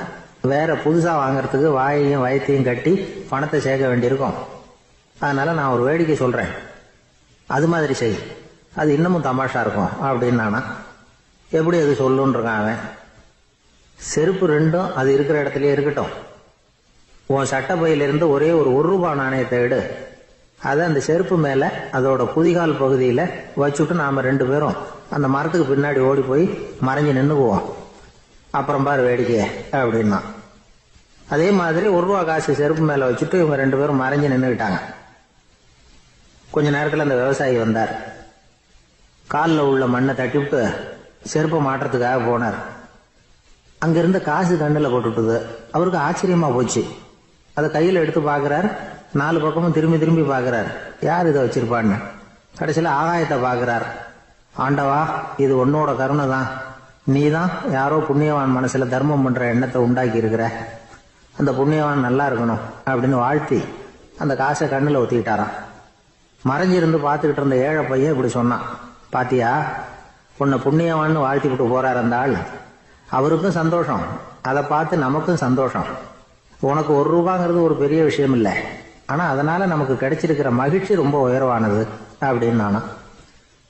வேற புதுசா வாங்கறதுக்கு வாயையும் வயத்தையும் கட்டி பணத்தை சேர்க்க வேண்டியிருக்கும். அதனால நான் ஒரு வேடிக்கை சொல்றேன், அது மாதிரி செய், அது இன்னமும் தமாஷா இருக்கும் அப்படின்னானா. எப்படி அது சொல்லுன்னு இருக்கான் அவன். செருப்பு ரெண்டும் அது இருக்கிற இடத்துலயே இருக்கட்டும். உன் சட்டை பையிலிருந்து ஒரே ஒரு ரூபாய் நாணயத்தை எடு. அதை அந்த செருப்பு மேல அதோட குதிகால் பகுதியில வச்சுட்டு நாம ரெண்டு பேரும் அந்த மரத்துக்கு பின்னாடி ஓடி போய் மறைஞ்சு நின்னுக்குவோம். அப்புறம் பாரு வேடிக்கைய அப்படின்னா. அதே மாதிரி ரூபாய் காசு செருப்பு மேல வச்சுட்டு இவங்க ரெண்டு பேரும் மறைஞ்சு நின்றுக்கிட்டாங்க. கொஞ்ச நேரத்துல அந்த விவசாயி வந்தார். காலில் உள்ள மண்ணை தட்டிவிட்டு செருப்பை மாட்டுறதுக்காக போனார். அங்கிருந்த காசு கண்ணில் போட்டுட்டுது. அவருக்கு ஆச்சரியமா போச்சு. அதை கையில் எடுத்து பார்க்கிறார். 4 பக்கமும் திரும்பி திரும்பி பார்க்கிறார், யார் இதை வச்சிருப்பான்னு. கடைசியில் ஆகாயத்தை பார்க்கிறார். ஆண்டவா, இது உன்னோட கருணை தான். நீ தான் யாரோ புண்ணியவான் மனசுல தர்மம் பண்ற எண்ணத்தை உண்டாக்கி இருக்கிற. அந்த புண்ணியவான் நல்லா இருக்கணும் அப்படின்னு வாழ்த்தி அந்த காசை கண்ணில் ஒத்திக்கிட்டாராம். மறைஞ்சிருந்து பார்த்துக்கிட்டு இருந்த ஏழை பையன் இப்படி சொன்னான், பாத்தியா, உன்னை புண்ணியவான்னு வாழ்த்தி விட்டு போறார் அந்த ஆள். அவருக்கும் சந்தோஷம், அதை பார்த்து நமக்கும் சந்தோஷம். உனக்கு ரூபாங்கிறது ஒரு பெரிய விஷயம் இல்லை, ஆனா அதனால நமக்கு கிடைச்சிருக்கிற மகிழ்ச்சி ரொம்ப உயர்வானது அப்படின்னு நானும்.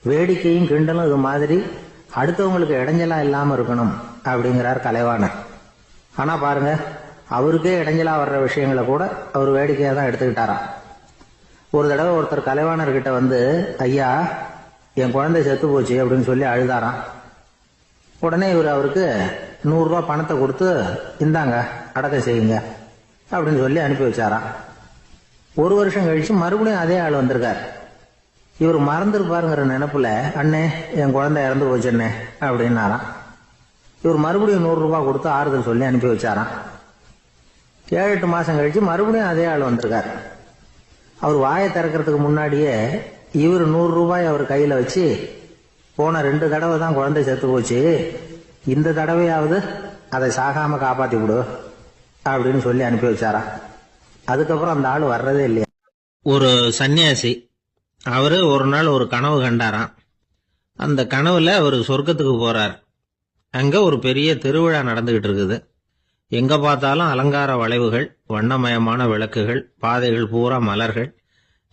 வேடிக்கையும் கிண்டலும் இது மாதிரி அடுத்தவங்களுக்கு இடைஞ்சலா இல்லாம இருக்கணும் அப்படிங்கிறார் கலைவாணர். ஆனா பாருங்க, அவருக்கே இடைஞ்சலா வர்ற விஷயங்களை கூட அவர் வேடிக்கையா தான் எடுத்துக்கிட்டாராம். ஒரு தடவை ஒருத்தர் கலைவாணர்கிட்ட வந்து, ஐயா, என் குழந்தை செத்து போச்சு அப்படின்னு சொல்லி அழுதாராம். உடனே இவர் அவருக்கு 100 ரூபாய் பணத்தை கொடுத்து, இந்தாங்க அடக்கம் செய்யுங்க அப்படின்னு சொல்லி அனுப்பி வச்சாராம். 1 வருஷம் கழிச்சு மறுபடியும் அதே ஆள் வந்திருக்கார். இவர் மறந்துருப்பாருங்கிற நினைப்புல, அண்ணே, என் குழந்தை இறந்து போச்சுண்ணே அப்படின்னாராம். இவர் மறுபடியும் 100 ரூபாய் கொடுத்து ஆறுதல் சொல்லி அனுப்பி வச்சாராம். 7-8 மாசம் கழிச்சு மறுபடியும் அதே ஆள் வந்திருக்கார். அவர் வாயை திறக்கிறதுக்கு முன்னாடியே இவர் 100 ரூபாய் அவர் கையில வச்சு, போன 2 தடவை தான் குழந்தை செத்து போச்சு, இந்த தடவையாவது அதை சாகாம காப்பாத்தி விடு அப்படின்னு சொல்லி அனுப்பி வச்சாராம். அதுக்கப்புறம் அந்த ஆள் வர்றதே இல்லையா. ஒரு சன்னியாசி, அவரு ஒரு நாள் ஒரு கனவு கண்டாராம். அந்த கனவுல அவர் சொர்க்கத்துக்கு போறார். அங்க ஒரு பெரிய திருவிழா நடந்துகிட்டு இருக்குது. எங்க பார்த்தாலும் அலங்கார வளைவுகள், வண்ணமயமான விளக்குகள், பாதைகள் பூரா மலர்கள்,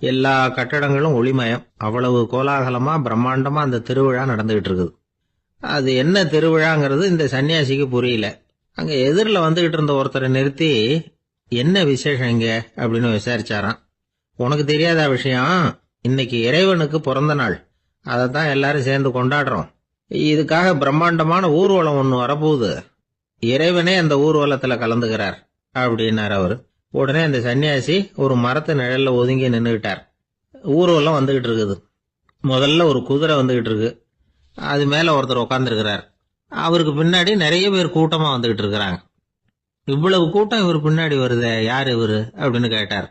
எல்லா கட்டடங்களும் ஒளிமயம். அவ்வளவு கோலாகலமா பிரம்மாண்டமா அந்த திருவிழா நடந்துகிட்டு இருக்குது. அது என்ன திருவிழாங்கிறது இந்த சன்னியாசிக்கு புரியல. அங்க எதிரில் வந்துகிட்டு இருந்த ஒருத்தரை நிறுத்தி, என்ன விசேஷம் இங்க அப்படின்னு விசாரிச்சாராம். உனக்கு தெரியாத விஷயம், இன்னைக்கு இறைவனுக்கு பிறந்த நாள், அதைத்தான் எல்லாரும் சேர்ந்து கொண்டாடுறோம். இதுக்காக பிரம்மாண்டமான ஊர்வலம் ஒண்ணு வரப்போகுது. இறைவனே அந்த ஊர்வலத்துல கலந்துகிறார் அப்படின்னார் அவரு. உடனே அந்த சன்னியாசி ஒரு மரத்து நிழல்ல ஒதுங்கி நின்றுகிட்டார். ஊர்வலம் வந்துகிட்டு இருக்குது. முதல்ல ஒரு குதிரை வந்துகிட்டு இருக்கு. அது மேல ஒருத்தர் உட்காந்துருக்கிறார். அவருக்கு பின்னாடி நிறைய பேர் கூட்டமா வந்துகிட்டு இருக்கிறாங்க. இவ்வளவு கூட்டம் இவர் பின்னாடி வருதே, யார் இவரு அப்படின்னு கேட்டார்.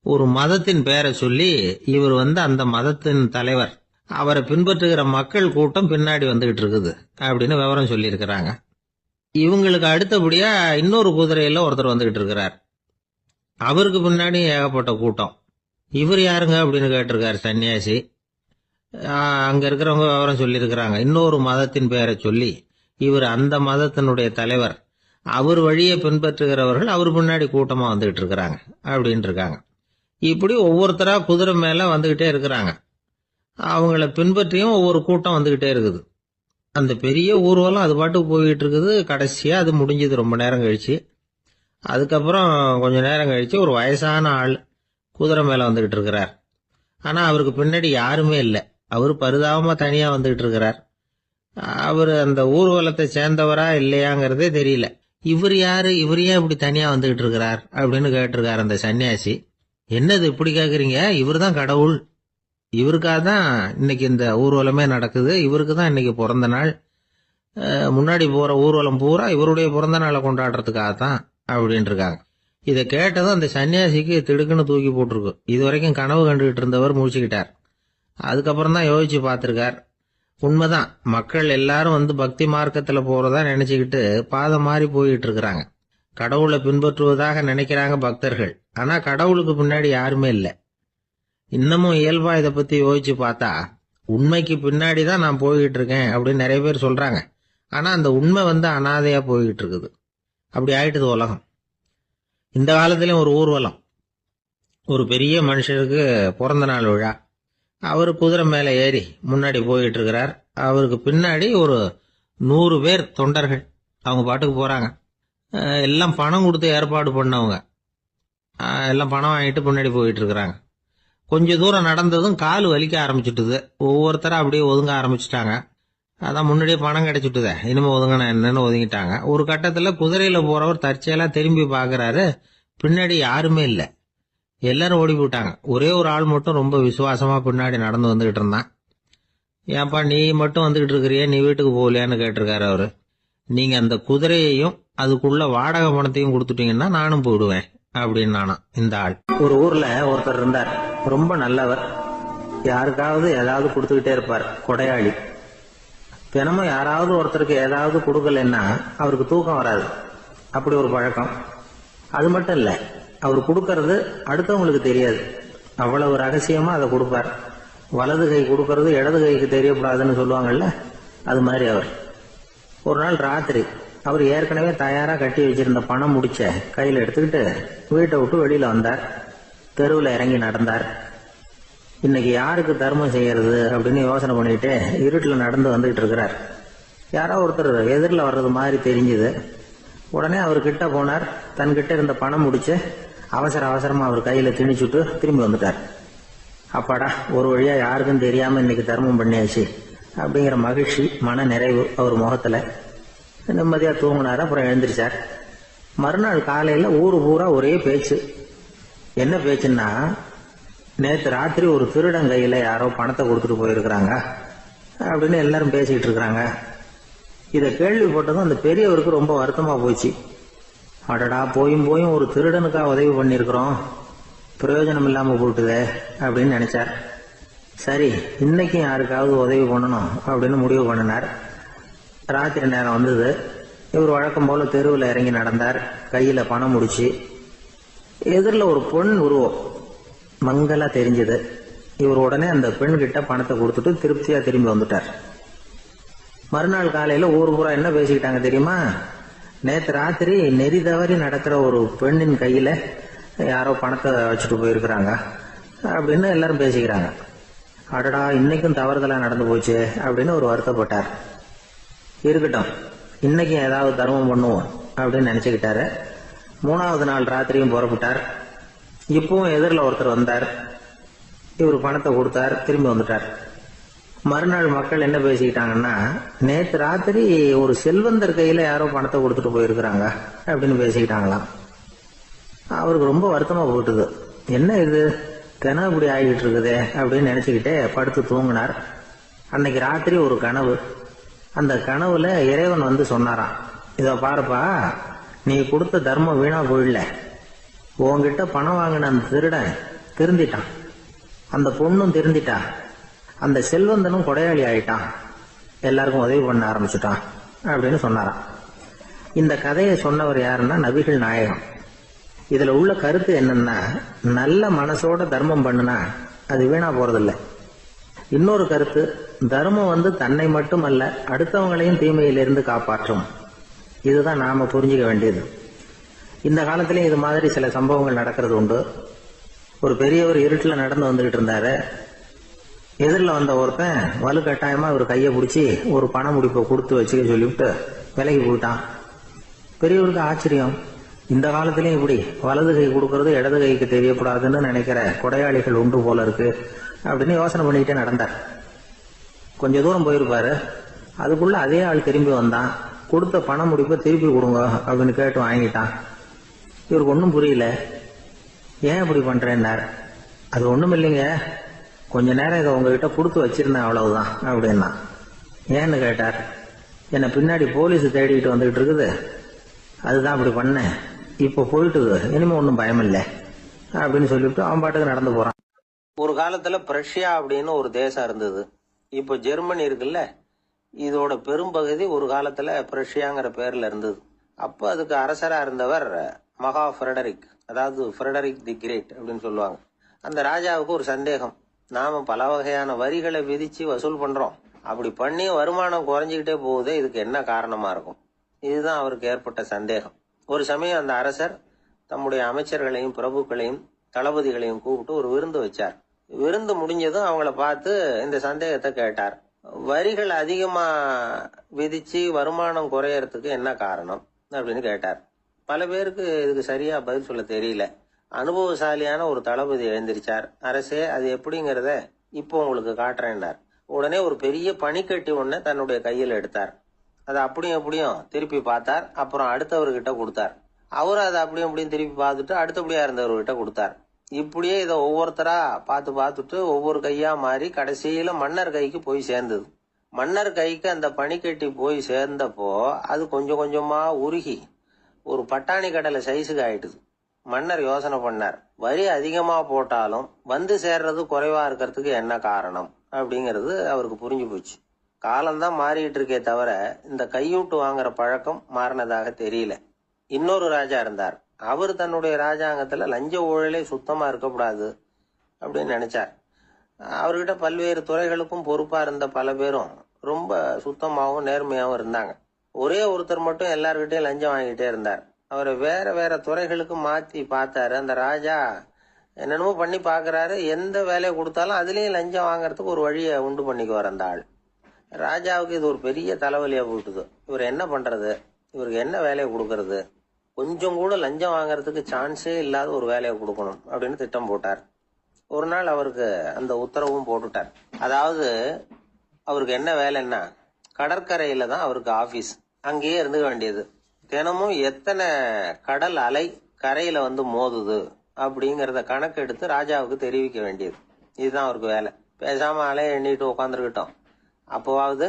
ஒரு மதத்தின் பெயரை சொல்லி, இவர் அந்த மதத்தின் தலைவர், அவரை பின்பற்றுகிற மக்கள் கூட்டம் பின்னாடி வந்துகிட்டு இருக்குது அப்படின்னு விவரம் சொல்லி இருக்கிறாங்க. இவங்களுக்கு அடுத்தபடியா இன்னொரு குதிரையில ஒருத்தர் வந்துகிட்டு இருக்கிறார். அவருக்கு பின்னாடி ஏகப்பட்ட கூட்டம். இவர் யாருங்க அப்படின்னு கேட்டிருக்காரு சன்னியாசி. அங்க இருக்கிறவங்க விவரம் சொல்லி இருக்கிறாங்க. இன்னொரு மதத்தின் பெயரை சொல்லி, இவர் அந்த மதத்தினுடைய தலைவர், அவர் வழியை பின்பற்றுகிறவர்கள் அவர் பின்னாடி கூட்டமா வந்துகிட்டு இருக்கிறாங்க அப்படின்னு இருக்காங்க. இப்படி ஒவ்வொருத்தரா குதிரை மேல வந்துகிட்டே இருக்கிறாங்க. அவங்கள பின்பற்றியும் ஒவ்வொரு கூட்டம் வந்துகிட்டே இருக்குது. அந்த பெரிய ஊர்வலம் அது பாட்டுக்கு போயிட்டு இருக்குது. கடைசியா அது முடிஞ்சது ரொம்ப நேரம் கழிச்சு. அதுக்கப்புறம் கொஞ்ச நேரம் கழிச்சு ஒரு வயசான ஆள் குதிரை மேல வந்துகிட்டு இருக்கிறார். ஆனா அவருக்கு பின்னாடி யாருமே இல்லை. அவரு பரிதாபமா தனியா வந்துகிட்டு இருக்கிறார். அவரு அந்த ஊர்வலத்தை சேர்ந்தவரா இல்லையாங்கிறதே தெரியல. இவர் யாரு, இவர் ஏன் இப்படி தனியா வந்துகிட்டு இருக்கிறார் அப்படின்னு கேட்டிருக்காரு அந்த சன்னியாசி. என்னது இப்படி கேக்குறீங்க, இவர் தான் கடவுள், இவருக்காக தான் இன்னைக்கு இந்த ஊர்வலமே நடக்குது, இவருக்கு தான் இன்னைக்கு பிறந்த நாள், முன்னாடி போற ஊர்வலம் பூரா இவருடைய பிறந்த நாளை கொண்டாடுறதுக்காக தான் அப்படின்னு இருக்காங்க. இதை கேட்டதும் அந்த சன்னியாசிக்கு திடுக்குன்னு தூக்கி போட்டிருக்கு. இது வரைக்கும் கனவு கண்டுகிட்டு இருந்தவர் முடிச்சுக்கிட்டார். அதுக்கப்புறம் தான் யோசிச்சு பார்த்திருக்கார். உண்மைதான், மக்கள் எல்லாரும் வந்து பக்தி மார்க்கத்துல போறதா நினைச்சுக்கிட்டு பாதம் மாறி போயிட்டு இருக்கிறாங்க. கடவுளை பின்பற்றுவதாக நினைக்கிறாங்க பக்தர்கள். ஆனா கடவுளுக்கு பின்னாடி யாருமே இல்லை. இன்னமும் இயல்பா இதை பத்தி யோசிச்சு பார்த்தா உண்மைக்கு பின்னாடி தான் நான் போய்கிட்டு இருக்கேன் அப்படின்னு நிறைய பேர் சொல்றாங்க. ஆனா அந்த உண்மை வந்து அனாதையா போய்கிட்டு இருக்குது. அப்படி ஆயிட்டுது உலகம். இந்த காலத்திலயும் ஒரு ஊர்வலம், ஒரு பெரிய மனுஷருக்கு பிறந்த நாள் விழா. அவர் குதிரை மேல ஏறி முன்னாடி போயிட்டு இருக்கிறார். அவருக்கு பின்னாடி ஒரு 100 பேர் தொண்டர்கள் அவங்க பாட்டுக்கு போறாங்க. எல்லாம் பணம் கொடுத்து ஏற்பாடு பண்ணவங்க. எல்லாம் பணம் வாங்கிட்டு பின்னாடி போயிட்டு இருக்கிறாங்க. கொஞ்ச தூரம் நடந்ததும் கால் வலிக்க ஆரம்பிச்சுட்டுது. ஒவ்வொருத்தரும் அப்படியே ஒதுங்க ஆரம்பிச்சுட்டாங்க. அதான் முன்னாடியே பணம் கிடைச்சிட்டுதே, இனிமே ஒதுங்கினா என்னன்னு ஒதுங்கிட்டாங்க. ஒரு கட்டத்துல குதிரையில போறவர் தற்செயலா திரும்பி பாக்குறாரு, பின்னாடி யாருமே இல்லை, எல்லாரும் ஓடி போயிட்டாங்க. ஒரே ஒரு ஆள் மட்டும் ரொம்ப விசுவாசமா பின்னாடி நடந்து வந்துகிட்டு இருந்தான். ஏன்பா நீ மட்டும் வந்துகிட்டு இருக்கிறியே, நீ வீட்டுக்கு போகலையான்னு கேட்டிருக்காரு அவரு. நீங்க அந்த குதிரையையும் அதுக்குள்ள வாடகை பணத்தையும் கொடுத்துட்டீங்கன்னா நானும் போயிடுவேன் அப்படின்னு நானா இந்த ஆள். ஒரு ஊர்ல ஒருத்தர் இருந்தார், ரொம்ப நல்லவர். யாருக்காவது ஏதாவது கொடுத்துக்கிட்டே இருப்பார், கொடையாளி. தினமும் யாராவது ஒருத்தருக்கு ஏதாவது கொடுக்கலன்னா அவருக்கு தூக்கம் வராது. அப்படி ஒரு பழக்கம். அது மட்டும் இல்ல, அவர் கொடுக்கறது அடுத்தவங்களுக்கு தெரியாது, அவ்வளவு ரகசியமா அதை கொடுப்பார். வலது கை கொடுக்கறது இடது கைக்கு தெரியக்கூடாதுன்னு சொல்லுவாங்கல்ல, அது மாதிரி அவர். ஒரு நாள் ராத்திரி அவர் ஏற்கனவே தயாரா கட்டி வச்சிருந்த பணம் முடிச்ச கையில எடுத்துக்கிட்டு வீட்டை விட்டு வெளியில வந்தார். தெருவில் இறங்கி நடந்தார். இன்னைக்கு யாருக்கு தர்மம் செய்யறது அப்படின்னு யோசனை பண்ணிட்டு இருட்டில் நடந்து வந்துகிட்டு இருக்கிறார். யாரோ ஒருத்தர் எதிரில் வர்றது மாதிரி தெரிஞ்சுது. உடனே அவர் கிட்ட போனார். தன்கிட்ட இருந்த பணம் முடிச்சு அவசரமா அவர் கையில திணிச்சுட்டு திரும்பி வந்துட்டார். அப்பாடா, ஒரு வழியா யாருக்கும் தெரியாம இன்னைக்கு தர்மம் பண்ணியாச்சு அப்படிங்கிற மகிழ்ச்சி, மன நிறைவு அவர் முகத்துல. நிம்மதியா தூங்கினார். அப்புறம் எழுந்திரிச்சார். மறுநாள் காலையில ஊரு பூரா ஒரே பேச்சு. என்ன பேச்சுன்னா, நேற்று ராத்திரி ஒரு திருடன் கையில யாரோ பணத்தை கொடுத்துட்டு போயிருக்கிறாங்க அப்படின்னு எல்லாரும் பேசிக்கிட்டு இருக்கிறாங்க. இதை கேள்விப்பட்டதும் அந்த பெரியவருக்கு ரொம்ப வருத்தமா போச்சு. அடடா, போயும் ஒரு திருடனுக்கா உதவி பண்ணிருக்கிறோம், பிரயோஜனம் இல்லாம போட்டுதே அப்படின்னு நினைச்சார். சரி, இன்னைக்கும் யாருக்காவது உதவி பண்ணணும் அப்படின்னு முடிவு பண்ணினார். ராத்திரி நேரம் வந்தது. இவர் வழக்கம் போல தெருவில் இறங்கி நடந்தார். கையில பணம் முடிச்சு. எதிரில் ஒரு பெண் உருவம் மங்களா தெரிஞ்சது. இவர் உடனே அந்த பெண் கிட்ட பணத்தை கொடுத்துட்டு திருப்தியா திரும்பி வந்துட்டார். மறுநாள் காலையில ஊர் பூரா என்ன பேசிக்கிட்டாங்க தெரியுமா? நேற்று ராத்திரி நெறி தவறி நடக்கிற ஒரு பெண்ணின் கையில யாரோ பணத்தை வச்சுட்டு போயிருக்கிறாங்க அப்படின்னு எல்லாரும் பேசிக்கிறாங்க. அடடா, இன்னைக்கும் தவறுதலா நடந்து போச்சு அப்படின்னு ஒரு வருத்தப்பட்டார். இருக்கட்டும், இன்னைக்கும் ஏதாவது தர்மம் பண்ணுவோம் அப்படின்னு நினைச்சுக்கிட்டாரு. 3வது நாள் ராத்திரியும் புறப்பட்டார். இப்பவும் எதிரில் ஒருத்தர் வந்தார். இவர் பணத்தை கொடுத்தார், திரும்பி வந்துட்டார். மறுநாள் மக்கள் என்ன பேசிக்கிட்டாங்கன்னா, நேற்று ராத்திரி ஒரு செல்வந்தர் கையில யாரோ பணத்தை கொடுத்துட்டு போயிருக்கிறாங்க அப்படின்னு பேசிக்கிட்டாங்களாம். அவருக்கு ரொம்ப வருத்தமா போட்டுது. என்ன இது, தினம் இப்படி ஆகிட்டு இருக்குதே அப்படின்னு நினைச்சுக்கிட்டே படுத்து தூங்கினார். அன்னைக்கு ராத்திரி ஒரு கனவு. அந்த கனவுல இறைவன் வந்து சொன்னாராம், இத பாருப்பா, நீ கொடுத்த தர்மம் வீணா போயிடல. உன்கிட்ட பணம் வாங்கின அந்த திருடன் திருந்திட்டான், அந்த பொண்ணும் திருந்திட்டா, அந்த செல்வந்தனும் கொடையாளி ஆயிட்டான், எல்லாருக்கும் உதவி பண்ண ஆரம்பிச்சுட்டான் அப்படின்னு சொன்னாராம். இந்த கதையை சொன்னவர் யாருன்னா நபிகள் நாயகம். இதுல உள்ள கருத்து என்னன்னா, நல்ல மனசோட தர்மம் பண்ணுனா அது வீணா போறதில்லை. இன்னொரு கருத்து, தர்மம் வந்து தன்னை மட்டுமல்ல அடுத்தவங்களையும் தீமையிலிருந்து காப்பாற்றும். இதுதான் நாம புரிஞ்சுக்க வேண்டியது. இந்த காலத்திலயும் இது மாதிரி சில சம்பவங்கள் நடக்கிறது உண்டு. ஒரு பெரியவர் இருட்டில் நடந்து வந்துகிட்டு இருந்தாரு. எதிரில் வந்த ஒருத்தன் வலு கட்டாயமா ஒரு கையை பிடிச்சி ஒரு பண முடிப்பை கொடுத்து வச்சுக்க சொல்லிவிட்டு விலகி போயிட்டான். பெரியவருக்கு ஆச்சரியம், இந்த காலத்திலயும் இப்படி வலது கை கொடுக்கறது இடது கைக்கு தெரியக்கூடாதுன்னு நினைக்கிற கொடையாளிகள் உண்டு போல இருக்கு அப்படின்னு யோசனை பண்ணிக்கிட்டே நடந்தார். கொஞ்ச தூரம் போயிருப்பாரு. அதுக்குள்ள அதே ஆள் திரும்பி வந்தான். கொடுத்த பண முடிப்பை திருப்பி கொடுங்க அப்படின்னு கேட்டு வாங்கிட்டான். இவருக்கு ஒன்றும் புரியல. ஏன் இப்படி பண்றேன்னார். அது ஒண்ணும் இல்லைங்க, கொஞ்ச நேரம் இதை உங்ககிட்ட கொடுத்து வச்சிருந்தேன் அவ்வளவுதான் அப்படின்னா. ஏன்னு கேட்டார். என்னை பின்னாடி போலீஸ் தேடிக்கிட்டு வந்துகிட்டு இருக்குது, அதுதான் அப்படி பண்ணேன். இப்போ போயிட்டுது, இனிமே ஒன்றும் பயம் இல்லை அப்படின்னு சொல்லிவிட்டு அவன் பாட்டுக்கு நடந்து போறான். ஒரு காலத்துல பிரஷ்யா அப்படின்னு ஒரு தேசம் இருந்தது. இப்போ ஜெர்மனி இருக்குல்ல, இதோட பெரும்பகுதி ஒரு காலத்துல பிரஷ்யாங்கிற பேர்ல இருந்தது. அப்ப அதுக்கு அரசரா இருந்தவர் மகா ஃப்ரெடரிக், அதாவது ஃப்ரெடரிக் தி கிரேட் அப்படின்னு சொல்லுவாங்க. அந்த ராஜாவுக்கு ஒரு சந்தேகம். நாம பல வகையான வரிகளை விதிச்சு வசூல் பண்றோம், அப்படி பண்ணி வருமானம் குறைஞ்சிக்கிட்டே போகுதே, இதுக்கு என்ன காரணமா இருக்கும்? இதுதான் அவருக்கு ஏற்பட்ட சந்தேகம். ஒரு சமயம் அந்த அரசர் தம்முடைய அமைச்சர்களையும் பிரபுக்களையும் தளபதிகளையும் கூப்பிட்டு ஒரு விருந்து வச்சார். விருந்து முடிஞ்சதும் அவங்கள பார்த்து இந்த சந்தேகத்தை கேட்டார். வரிகள் அதிகமா விதிச்சு வருமானம் குறையறதுக்கு என்ன காரணம் அப்படின்னு கேட்டார். பல பேருக்கு இதுக்கு சரியா பதில் சொல்ல தெரியல. அனுபவசாலியான ஒரு தளபதி எழுந்திருச்சார். அரசே, அது எப்படிங்கிறத இப்போ உங்களுக்கு காட்டுறேன்னார். உடனே ஒரு பெரிய பனிக்கட்டி ஒண்ணு தன்னுடைய கையில் எடுத்தார். அதை அப்படியும் திருப்பி பார்த்தார். அப்புறம் அடுத்தவர்கிட்ட கொடுத்தார். அவரும் அதை அப்படியும் திருப்பி பார்த்துட்டு அடுத்தபடியா இருந்தவர்கிட்ட கொடுத்தார். இப்படியே இதை ஒவ்வொருத்தரா பார்த்துட்டு ஒவ்வொரு கையா மாறி கடைசியில மன்னர் கைக்கு போய் சேர்ந்தது. மன்னர் கைக்கு அந்த பனிக்கட்டி போய் சேர்ந்தப்போ அது கொஞ்சம் கொஞ்சமா உருகி ஒரு பட்டாணி கடலை சைஸுக்கு ஆயிட்டுது. மன்னர் யோசனை பண்ணார், வரி அதிகமா போட்டாலும் வந்து சேர்றது குறைவா இருக்கிறதுக்கு என்ன காரணம் அப்படிங்கிறது அவருக்கு புரிஞ்சு போச்சு. காலம்தான் மாறிட்டு இருக்கே தவிர இந்த கையூட்டு வாங்குற பழக்கம் மாறினதாக தெரியல. இன்னொரு ராஜா இருந்தார். அவர் தன்னுடைய ராஜாங்கத்துல லஞ்ச ஊழலே சுத்தமா இருக்கக்கூடாது அப்படின்னு நினைச்சார். அவர்கிட்ட பல்வேறு துறைகளுக்கும் பொறுப்பா இருந்த பல பேரும் ரொம்ப சுத்தமாகவும் நேர்மையாகவும் இருந்தாங்க. ஒரே ஒருத்தர் மட்டும் எல்லார்கிட்டையும் லஞ்சம் வாங்கிட்டே இருந்தார். அவரை வேற வேற துறைகளுக்கு மாத்தி பார்த்தாரு. அந்த ராஜா என்னென்னமோ பண்ணி பாக்குறாரு. எந்த வேலையை கொடுத்தாலும் அதுலயும் லஞ்சம் வாங்கறதுக்கு ஒரு வழியை உண்டு பண்ணிக்குவார் அந்த ஆள். ராஜாவுக்கு இது ஒரு பெரிய தலைவலியா போட்டுது. இவர் என்ன பண்றது, இவருக்கு என்ன வேலையை கொடுக்கறது, கொஞ்சம் கூட லஞ்சம் வாங்கறதுக்கு சான்ஸே இல்லாத ஒரு வேலையை கொடுக்கணும் அப்படின்னு திட்டம் போட்டார். ஒரு நாள் அவருக்கு அந்த உத்தரவும் போட்டுட்டார். அதாவது அவருக்கு என்ன வேலைன்னா, கடற்கரையில தான் அவருக்கு ஆபீஸ். அங்கேயே இருந்துக்க வேண்டியது. தினமும் எத்தனை கடல் அலை கரையில வந்து மோதுது அப்படிங்கறத கணக்கெடுத்து ராஜாவுக்கு தெரிவிக்க வேண்டியது. இதுதான் அவருக்கு வேலை. பேசாம அலையை எண்ணிட்டு உட்காந்துருக்கிட்டோம், அப்போவாவது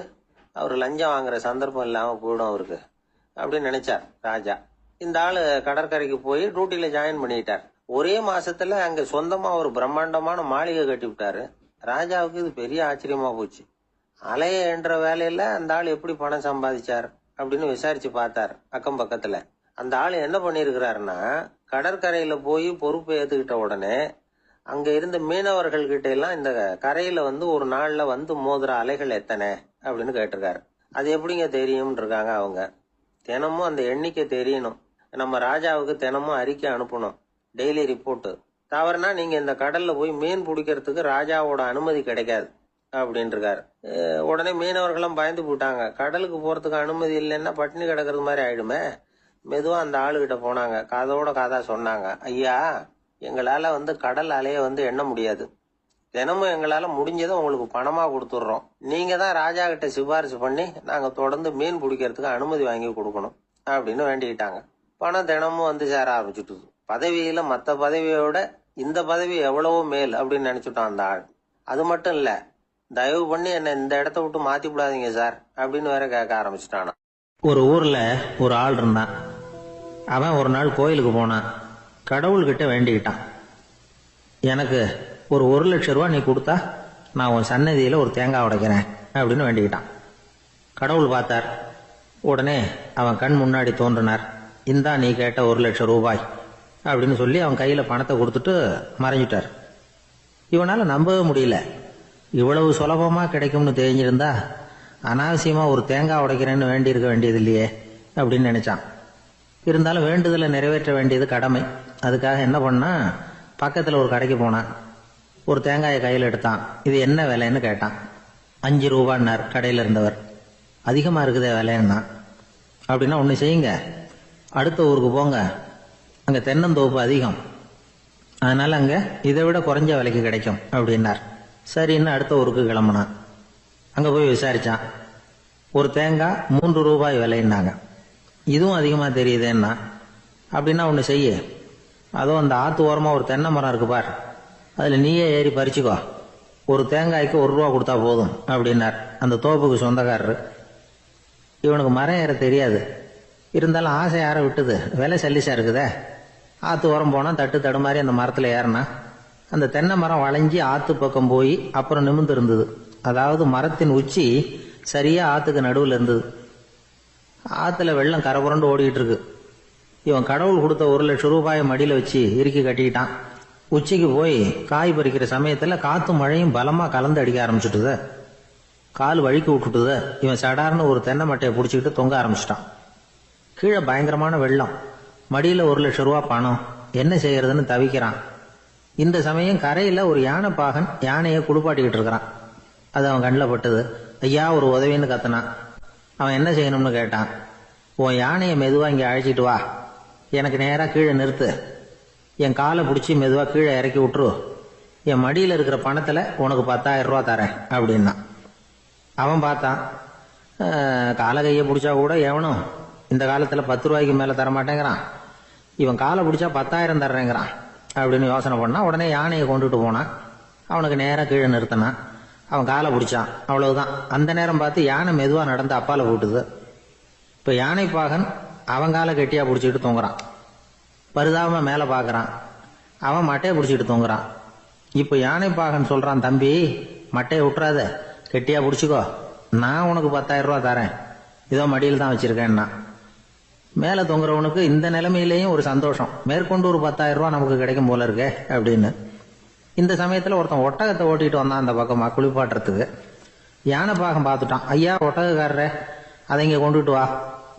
அவர் லஞ்சம் வாங்குற சந்தர்ப்பம் இல்லாம போயிடும் அவருக்கு அப்படின்னு நினைச்சார் ராஜா. இந்த ஆளு கடற்கரைக்கு போய் டியூட்டில ஜாயின் பண்ணிட்டார். ஒரே மாசத்துல அங்க சொந்தமா ஒரு பிரம்மாண்டமான மாளிகை கட்டி விட்டாரு. ராஜாவுக்கு இது பெரிய ஆச்சரியமா போச்சு. அலைய என்ற வேலையில அந்த ஆள் எப்படி பணம் சம்பாதிச்சார் அப்படின்னு விசாரிச்சு பார்த்தார் அக்கம் பக்கத்துல. அந்த ஆள் என்ன பண்ணிருக்கிறாருன்னா, கடற்கரையில போய் பொறுப்பை ஏத்துக்கிட்ட உடனே அங்க இருந்த மீனவர்கள் கிட்ட எல்லாம் இந்த கரையில வந்து ஒரு நாள்ல வந்து மோதுற அலைகள் எத்தனை அப்படின்னு கேட்டிருக்காரு. அது எப்படிங்க தெரியும் இருக்காங்க அவங்க. தினமும் அந்த எண்ணிக்கை தெரியணும். நம்ம ராஜாவுக்கு தினமும் அறிக்கை அனுப்பணும், டெய்லி ரிப்போர்ட். தவறுனா நீங்க இந்த கடல்ல போய் மீன் பிடிக்கிறதுக்கு ராஜாவோட அனுமதி கிடைக்காது அப்படின்னு இருக்காரு. உடனே மீனவர்களும் பயந்து போட்டாங்க. கடலுக்கு போறதுக்கு அனுமதி இல்லைன்னா பட்டினி கிடக்கிறது மாதிரி ஆயிடுமே. மெதுவா அந்த ஆளுகிட்ட போனாங்க. காதோட காதா சொன்னாங்க, ஐயா, எங்களால வந்து கடல் அலைய வந்து எண்ண முடியாது. தினமும் எங்களால முடிஞ்சதை உங்களுக்கு பணமா கொடுத்துடுறோம். நீங்க தான் ராஜா கிட்ட சிபாரிசு பண்ணி நாங்க தொடர்ந்து மீன் பிடிக்கிறதுக்கு அனுமதி வாங்கி கொடுக்கணும் அப்படின்னு வேண்டிக்கிட்டாங்க. பணம் தினமும் வந்து சேர ஆரம்பிச்சுட்டுது. பதவியில மத்த பதவியோட இந்த பதவி எவ்வளவோ மேல் அப்படின்னு நினைச்சுட்டான் அந்த ஆள். அது மட்டும் இல்ல, தயவு பண்ணி என்ன இந்த இடத்த விட்டு மாத்தி விடாதீங்க சார் அப்படின்னு வேற கேட்க ஆரம்பிச்சுட்டானா. ஒரு ஊர்ல ஒரு ஆள் இருந்தான். அவன் ஒரு நாள் கோயிலுக்கு போனான். கடவுள்கிட்ட வேண்டிக்கிட்டான், எனக்கு ஒரு 1,00,000 ரூபா நீ கொடுத்தா நான் உன் சன்னதியில ஒரு தேங்காய் உடைக்கிறேன் அப்படின்னு வேண்டிக்கிட்டான். கடவுள் பார்த்தார். உடனே அவன் கண் முன்னாடி தோன்றினார். இந்தா நீ கேட்ட 1,00,000 ரூபாய் அப்படின்னு சொல்லி அவன் கையில பணத்தை கொடுத்துட்டு மறைஞ்சிட்டார். இவனால நம்பவே முடியல. இவ்வளவு சுலபமா கிடைக்கும்னு தெரிஞ்சிருந்தா அனாவசியமா ஒரு தேங்காய் உடைக்கிறேன்னு வேண்டி இருக்க வேண்டியது இல்லையே அப்படின்னு நினைச்சான். இருந்தாலும் வேண்டுதலை நிறைவேற்ற வேண்டியது கடமை. அதுக்காக என்ன பண்ணா, பக்கத்துல ஒரு கடைக்கு போனான். ஒரு தேங்காயை கையில் எடுத்தான். இது என்ன விலைன்னு கேட்டான். 5 ரூபான்னார் கடையில இருந்தவர். அதிகமா இருக்குதே விலைன்னா. அப்படின்னா ஒண்ணு செய்யுங்க, அடுத்த ஊருக்கு போங்க, அங்க தென்னந்தோப்பு அதிகம், அதனால அங்க இதை விட குறைஞ்ச விலைக்கு கிடைக்கும் அப்படின்னார். சரின்னு அடுத்த ஊருக்கு கிளம்புனான். அங்க போய் விசாரிச்சான். ஒரு தேங்காய் 3 ரூபாய் விலைன்னாங்க. இதுவும் அதிகமாக தெரியுதேன்னா, அப்படின்னா ஒன்று செய்ய, அதுவும் அந்த ஆற்று ஓரமாக ஒரு தென்னை மரம் இருக்கு பார், அதில் நீயே ஏறி பறிச்சுக்கோ, ஒரு தேங்காய்க்கு 1 ரூபா கொடுத்தா போதும் அப்படின்னார் அந்த தோப்புக்கு சொந்தக்காரரு. இவனுக்கு மரம் ஏற தெரியாது, இருந்தாலும் ஆசை யார விட்டுது, விலை சல்லிசா இருக்குதே. ஆற்று ஓரம் போனால் தட்டு தடுமாறி அந்த மரத்தில் ஏறினா அந்த தென்னை மரம் வளைஞ்சி ஆற்று பக்கம் போய் அப்புறம் நிமிர்ந்து இருந்தது. அதாவது மரத்தின் உச்சி சரியா ஆற்றுக்கு நடுவில் இருந்தது. ஆற்றுல வெள்ளம் கரபுரண்டு ஓடிக்கிட்டு இருக்கு. இவன் கடவுள் கொடுத்த 1 லட்சம் ரூபாயை மடியில் வச்சு இறுக்கி கட்டிக்கிட்டான். உச்சிக்கு போய் காய் பறிக்கிற சமயத்தில் காற்றும் மழையும் பலமாக கலந்து அடிக்க ஆரம்பிச்சுட்டுது. கால் வழுக்கி விட்டுட்டுது. இவன் சடார்னு ஒரு தென்னை மட்டையை பிடிச்சிக்கிட்டு தொங்க ஆரம்பிச்சிட்டான். கீழே பயங்கரமான வெள்ளம், மடியில் 1 லட்சம் ரூபா பணம், என்ன செய்யறதுன்னு தவிக்கிறான். இந்த சமயம் கரையில் ஒரு யானை பாகன் யானையை குளிப்பாட்டிக்கிட்டு இருக்கிறான். அது அவன் கண்ணில் பட்டது. ஐயா ஒரு உதவின்னு கத்துனான். அவன் என்ன செய்யணும்னு கேட்டான். உன் யானையை மெதுவாக இங்கே அழைச்சிட்டு வா, எனக்கு நேராக கீழே நிறுத்து, என் காலை பிடிச்சி மெதுவாக கீழே இறக்கி விட்டுரு, என் மடியில் இருக்கிற பணத்தில் உனக்கு 10,000 ரூபா தரேன் அப்படின்னா. அவன் பார்த்தான், காலை கையை பிடிச்சா கூட எவனும் இந்த காலத்தில் 10 ரூபாய்க்கு மேலே தரமாட்டேங்கிறான், இவன் காலை பிடிச்சா 10,000 தர்றேங்கிறான் அப்படின்னு யோசனை பண்ணான். உடனே யானையை கொண்டுட்டு போனான். அவனுக்கு நேராக கீழே நிறுத்தினான். அவன் காலை பிடிச்சான், அவ்வளவுதான். அந்த நேரம் பார்த்து யானை மெதுவாக நடந்து அப்பால போட்டுது. இப்போ யானை பாகன் அவன் காலை கெட்டியாக பிடிச்சிக்கிட்டு தொங்குறான். பரிதாபமாக மேலே பார்க்குறான். அவன் மட்டையை பிடிச்சிக்கிட்டு தொங்குறான். இப்போ யானை பாகன் சொல்கிறான், தம்பி மட்டையை விட்டுறாத, கெட்டியாக பிடிச்சிக்கோ, நான் உனக்கு 10,000 ரூபா தரேன், இதோ மடியில் தான் வச்சுருக்கேன்னா. மேலே தொங்குறவனுக்கு இந்த நிலைமையிலேயும் ஒரு சந்தோஷம், மேற்கொண்டு ஒரு 10,000 ரூபா நமக்கு கிடைக்கும் போல இருக்கே அப்படின்னு. இந்த சமயத்தில் ஒருத்தன் ஒட்டகத்தை ஓட்டிகிட்டு வந்தான் அந்த பக்கமாக குளிப்பாட்டுறதுக்கு. யானை பாகம் பார்த்துட்டான். ஐயா ஒட்டகக்காரரே, அதை இங்கே கொண்டுட்டு வா,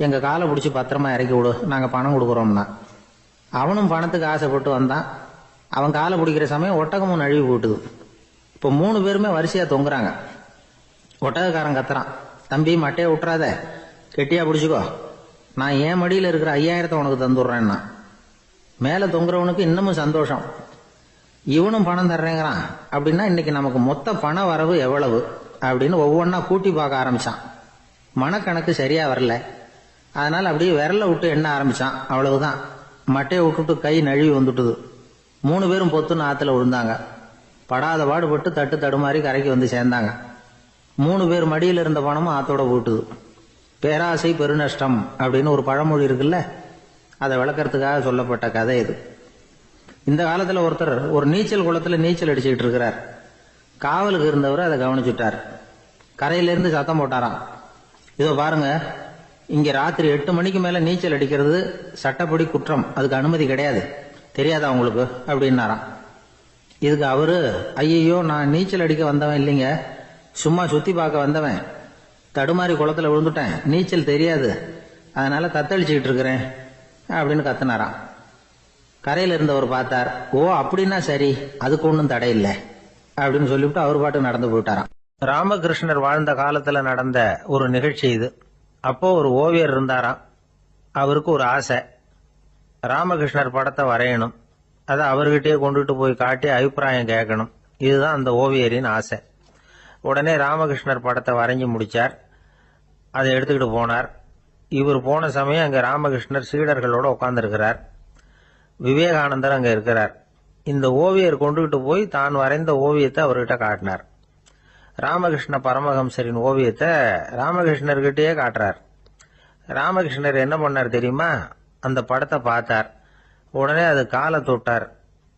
எங்கள் காலை பிடிச்சி பத்திரமா இறக்கி விடு, நாங்கள் பணம் கொடுக்குறோம்னா. அவனும் பணத்துக்கு ஆசைப்பட்டு வந்தான். அவன் காலை பிடிக்கிற சமயம் ஒட்டகமும் நழுவி போட்டுது. இப்போ 3 பேருமே வரிசையாக தொங்குறாங்க. ஒட்டகக்காரன் கத்துறான், தம்பி மட்டையை விட்டுறாத, கெட்டியாக பிடிச்சிக்கோ, நான் என் மடியில் இருக்கிற 5,000 உனக்கு தந்துடுறேன்னா. மேலே தொங்குறவனுக்கு இன்னமும் சந்தோஷம், இவனும் பணம் தர்றேங்கிறான் அப்படின்னா இன்னைக்கு நமக்கு மொத்த பண வரவு எவ்வளவு அப்படின்னு ஒவ்வொன்றா கூட்டி பார்க்க ஆரம்பிச்சான். மனக்கணக்கு சரியா வரல, அதனால அப்படியே விரல விட்டு எண்ண ஆரம்பிச்சான். அவ்வளவுதான், மட்டையை விட்டுட்டு கை நழுவி வந்துட்டுது. 3 பேரும் பொத்துன்னு ஆற்றுல விழுந்தாங்க. படாத பாடுபட்டு தட்டு தடுமாறி கரைக்கு வந்து சேர்ந்தாங்க. 3 பேர் மடியில் இருந்த பணமும் ஆத்தோட போட்டுது. பேராசை பெருநஷ்டம் அப்படின்னு ஒரு பழமொழி இருக்குல்ல, அதை விளக்கறதுக்காக சொல்லப்பட்ட கதை இது. இந்த காலத்தில் ஒருத்தர் ஒரு நீச்சல் குளத்தில் நீச்சல் அடிச்சுக்கிட்டு இருக்கிறார். காவலுக்கு இருந்தவர் அதை கவனிச்சுட்டார். கரையிலேருந்து சத்தம் போட்டாராம், இதோ பாருங்க, இங்கே ராத்திரி 8 மணிக்கு மேலே நீச்சல் அடிக்கிறது சட்டப்படி குற்றம், அதுக்கு அனுமதி கிடையாது, தெரியாதா உங்களுக்கு அப்படின்னாராம். இதுக்கு அவரு, ஐயோ நான் நீச்சல் அடிக்க வந்தவன் இல்லைங்க, சும்மா சுற்றி பார்க்க வந்தவன், தடுமாறி குளத்தில் விழுந்துட்டேன், நீச்சல் தெரியாது, அதனால தத்தளிச்சுக்கிட்டு இருக்கிறேன் அப்படின்னு கத்துனாராம். கரையில் இருந்தவர் பார்த்தார். ஓ அப்படின்னா சரி, அதுக்கு ஒன்றும் தடை இல்லை அப்படின்னு சொல்லிவிட்டு அவர் பாட்டுக்கு நடந்து போயிட்டாராம். ராமகிருஷ்ணர் வாழ்ந்த காலத்தில் நடந்த ஒரு நிகழ்ச்சி இது. அப்போ ஒரு ஓவியர் இருந்தாராம். அவருக்கு ஒரு ஆசை, ராமகிருஷ்ணர் படத்தை வரையணும், அதை அவர்கிட்டயே கொண்டுட்டு போய் காட்டி அபிப்பிராயம் கேட்கணும். இதுதான் அந்த ஓவியரின் ஆசை. உடனே ராமகிருஷ்ணர் படத்தை வரைஞ்சி முடிச்சார். அதை எடுத்துக்கிட்டு போனார். இவர் போன சமயம் அங்கே ராமகிருஷ்ணர் சீடர்களோட உட்கார்ந்துருக்கிறார். விவேகானந்தர் அங்கே இருக்கிறார். இந்த ஓவியர் கொண்டுகிட்டு போய் தான் வரைந்த ஓவியத்தை அவர்கிட்ட காட்டினார். ராமகிருஷ்ண பரமஹம்சரின் ஓவியத்தை ராமகிருஷ்ணர்கிட்டயே காட்டுறார். ராமகிருஷ்ணர் என்ன பண்ணார் தெரியுமா, அந்த படத்தை பார்த்தார். உடனே அது காலை தொட்டார்.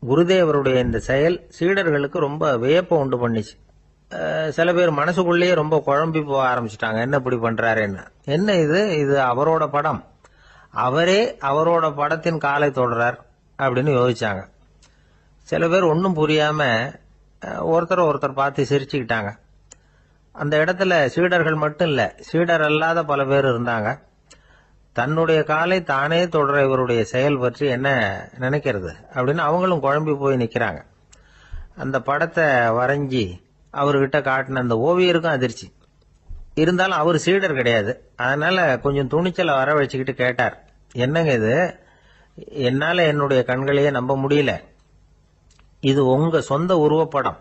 குருதேவருடைய இந்த செயல் சீடர்களுக்கு ரொம்ப வியப்பை உண்டு பண்ணிச்சு. சில பேர் மனசுக்குள்ளேயே ரொம்ப குழம்பி போக ஆரம்பிச்சிட்டாங்க, என்ன இப்படி பண்றாருன்னு. என்ன இது அவரோட படம், அவரே அவரோட படத்தின் காலை தொடுறார் அப்படின்னு யோசிச்சாங்க. சில பேர் ஒன்றும் புரியாம ஒருத்தர் பார்த்து சிரிச்சுக்கிட்டாங்க. அந்த இடத்துல சீடர்கள் மட்டும் இல்ல, சீடர் அல்லாத பல பேர் இருந்தாங்க. தன்னுடைய காலை தானே தொடர இவருடைய செயல் பற்றி என்ன நினைக்கிறது அப்படின்னு அவங்களும் குழம்பி போய் நிக்கிறாங்க. அந்த படத்தை வரைஞ்சி அவர்கிட்ட காட்டின அந்த ஓவியருக்கும் அதிர்ச்சி. இருந்தாலும் அவர் சீடர் கிடையாது, அதனால கொஞ்சம் துணிச்சலை வர வச்சுக்கிட்டு கேட்டார், என்னங்க இது, என்னால என்னுடைய கண்களையே நம்ப முடியல, இது உங்க சொந்த உருவப்படம்,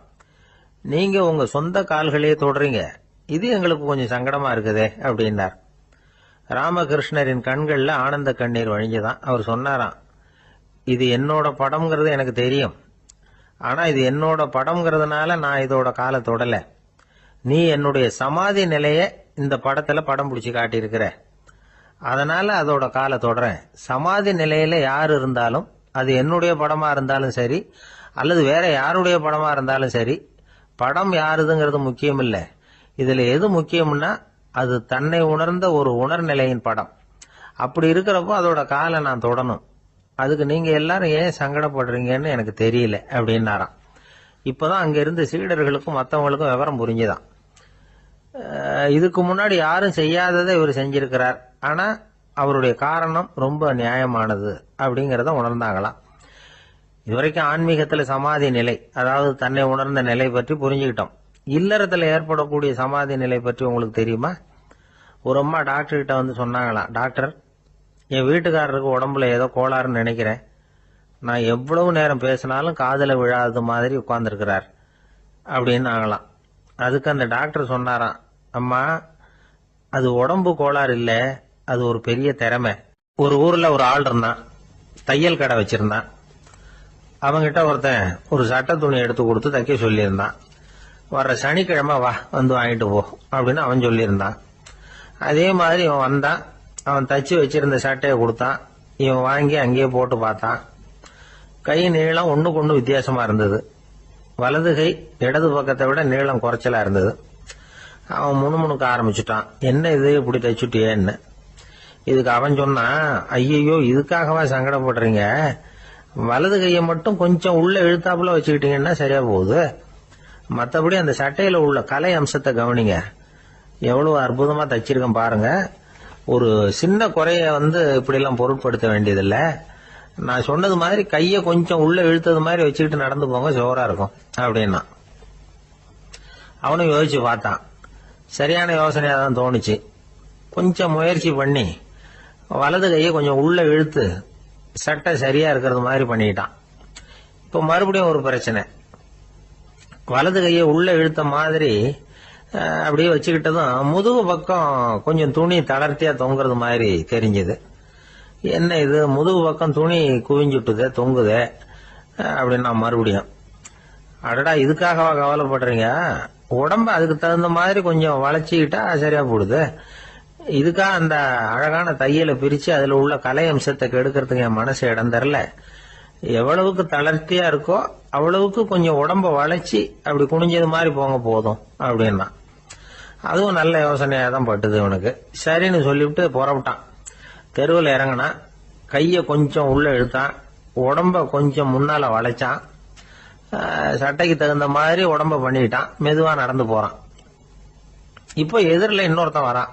நீங்க உங்க சொந்த கால்களையே தொடுறீங்க, இது எங்களுக்கு கொஞ்சம் சங்கடமா இருக்குதே அப்படின்னார். ராமகிருஷ்ணரின் கண்கள்ல ஆனந்த கண்ணீர் வழிஞ்சுதான். அவர் சொன்னாராம், இது என்னோட படம்ங்கிறது எனக்கு தெரியும், ஆனா இது என்னோட படம்ங்கிறதுனால நான் இதோட காலை தொடல. நீ என்னுடைய சமாதி நிலைய இந்த படத்துல படம் பிடிச்சி காட்டியிருக்கிற, அதனால அதோட காலை தொடறேன். சமாதி நிலையில யார் இருந்தாலும், அது என்னுடைய படமா இருந்தாலும் சரி அல்லது வேற யாருடைய படமா இருந்தாலும் சரி, படம் யாருதுங்கிறது முக்கியம் இல்லை. இதுல எது முக்கியம்னா அது தன்னை உணர்ந்த ஒரு உணர்நிலையின் படம். அப்படி இருக்கிறப்போ அதோட காலை நான் தொடணும். அதுக்கு நீங்க எல்லாரும் ஏன் சங்கடப்படுறீங்கன்னு எனக்கு தெரியல அப்படின்னாராம். இப்பதான் அங்க இருந்து சீடர்களுக்கும் மற்றவங்களுக்கும் விவரம் புரிஞ்சுதான். இதுக்கு முன்னாடி யாரும் செய்யாததை இவர் செஞ்சிருக்கிறார், ஆனா அவருடைய காரணம் ரொம்ப நியாயமானது அப்படிங்கறத உணர்ந்தாங்களாம். இதுவரைக்கும் ஆன்மீகத்துல சமாதி நிலை, அதாவது தன்னை உணர்ந்த நிலை பற்றி புரிஞ்சுக்கிட்டோம். இல்லறத்துல ஏற்படக்கூடிய சமாதி நிலை பற்றி உங்களுக்கு தெரியுமா? ஒரு அம்மா டாக்டர் கிட்ட வந்து சொன்னாங்களாம், டாக்டர், என் வீட்டுக்காரருக்கு உடம்புல ஏதோ கோளாறுன்னு நினைக்கிறேன். நான் எவ்வளவு நேரம் பேசினாலும் காதுல விழாதது மாதிரி உட்கார்ந்துருக்கிறார் அப்படின்னு ஆகலாம். அதுக்கு அந்த டாக்டர் சொன்னாராம், அம்மா, அது உடம்பு கோளாறு இல்ல, அது ஒரு பெரிய திறமை. ஒரு ஊர்ல ஒரு ஆள் இருந்தான், தையல் கடை வச்சிருந்தான். அவங்கிட்ட ஒருத்தன் ஒரு சட்டை துணி எடுத்து கொடுத்து தைக்க சொல்லியிருந்தான். வர்ற சனிக்கிழமை வா, வந்து வாங்கிட்டு போ அப்படின்னு அவன் சொல்லியிருந்தான். அதே மாதிரி இவன் வந்தான். அவன் தச்சு வச்சிருந்த சட்டையை கொடுத்தான். இவன் வாங்கி அங்கேயே போட்டு பார்த்தான். கை நீளம் ஒண்ணுக்கு ஒண்ணு வித்தியாசமா இருந்தது. வலது கை இடது பக்கத்தை விட நீளம் குறைச்சலா இருந்தது. அவன் முணுமுணுக்க ஆரம்பிச்சுட்டான், என்ன இது இப்படி தைச்சுட்டியேன்னு. இதுக்கு அவன் சொன்னான், ஐயோ, இதுக்காகவா சங்கடப்படுறீங்க? வலது கையை மட்டும் கொஞ்சம் உள்ள இழுத்தாப்புல வச்சுக்கிட்டீங்கன்னா சரியா போகுது. மற்றபடி அந்த சட்டையில உள்ள கலை அம்சத்தை கவனிங்க, எவ்வளவு அற்புதமா தச்சிருக்கேன் பாருங்க. ஒரு சின்ன குறைய இப்படி எல்லாம் பொருட்படுத்த வேண்டியதில்ல. நான் சொன்னது மாதிரி கைய கொஞ்சம் உள்ள இழுத்தது மாதிரி வச்சுக்கிட்டு நடந்து போங்க, ஜோரா இருக்கும் அப்படின்னா. அவனும் யோசிச்சு பார்த்தான். சரியான யோசனையா தான் தோணுச்சு. கொஞ்சம் முயற்சி பண்ணி வலது கையை கொஞ்சம் உள்ள இழுத்து சட்டை சரியா இருக்கிறது மாதிரி பண்ணிட்டான். இப்ப மறுபடியும் ஒரு பிரச்சனை. வலது கையை உள்ள இழுத்த மாதிரி அப்படியே வச்சுக்கிட்டதும் முதுகு பக்கம் கொஞ்சம் துணி தளர்த்தியா தொங்குறது மாதிரி தெரிஞ்சது. என்ன இது, முதுகு பக்கம் துணி குவிஞ்சுட்டுதே, தொங்குதே அப்படின்னா மறுபடியும், அடடா, இதுக்காகவா கவலைப்படுறீங்க? உடம்ப அதுக்கு தகுந்த மாதிரி கொஞ்சம் வளைச்சிக்கிட்டா சரியா போடுது. இதுக்காக அந்த அழகான தையலை பிரிச்சு அதுல உள்ள கலை அம்சத்தை கெடுக்கிறதுக்கு என் மனசு இடம் தரல. எவ்வளவுக்கு தளர்த்தியா இருக்கோ அவ்வளவுக்கு கொஞ்சம் உடம்ப வளைச்சி அப்படி குனிஞ்சது மாதிரி போங்க போதும் அப்படின்னா. அதுவும் நல்ல யோசனையா தான் பட்டுது இவனுக்கு. சரின்னு சொல்லிவிட்டு புறப்பட்டான். தெருவில் இறங்கினா, கைய கொஞ்சம் உள்ள இழுத்தான், உடம்ப கொஞ்சம் முன்னால வளைச்சான், சட்டைக்கு தகுந்த மாதிரி உடம்ப பண்ணிட்டான், மெதுவா நடந்து போறான். இப்போ எதிரில் இன்னொருத்தன் வரான்.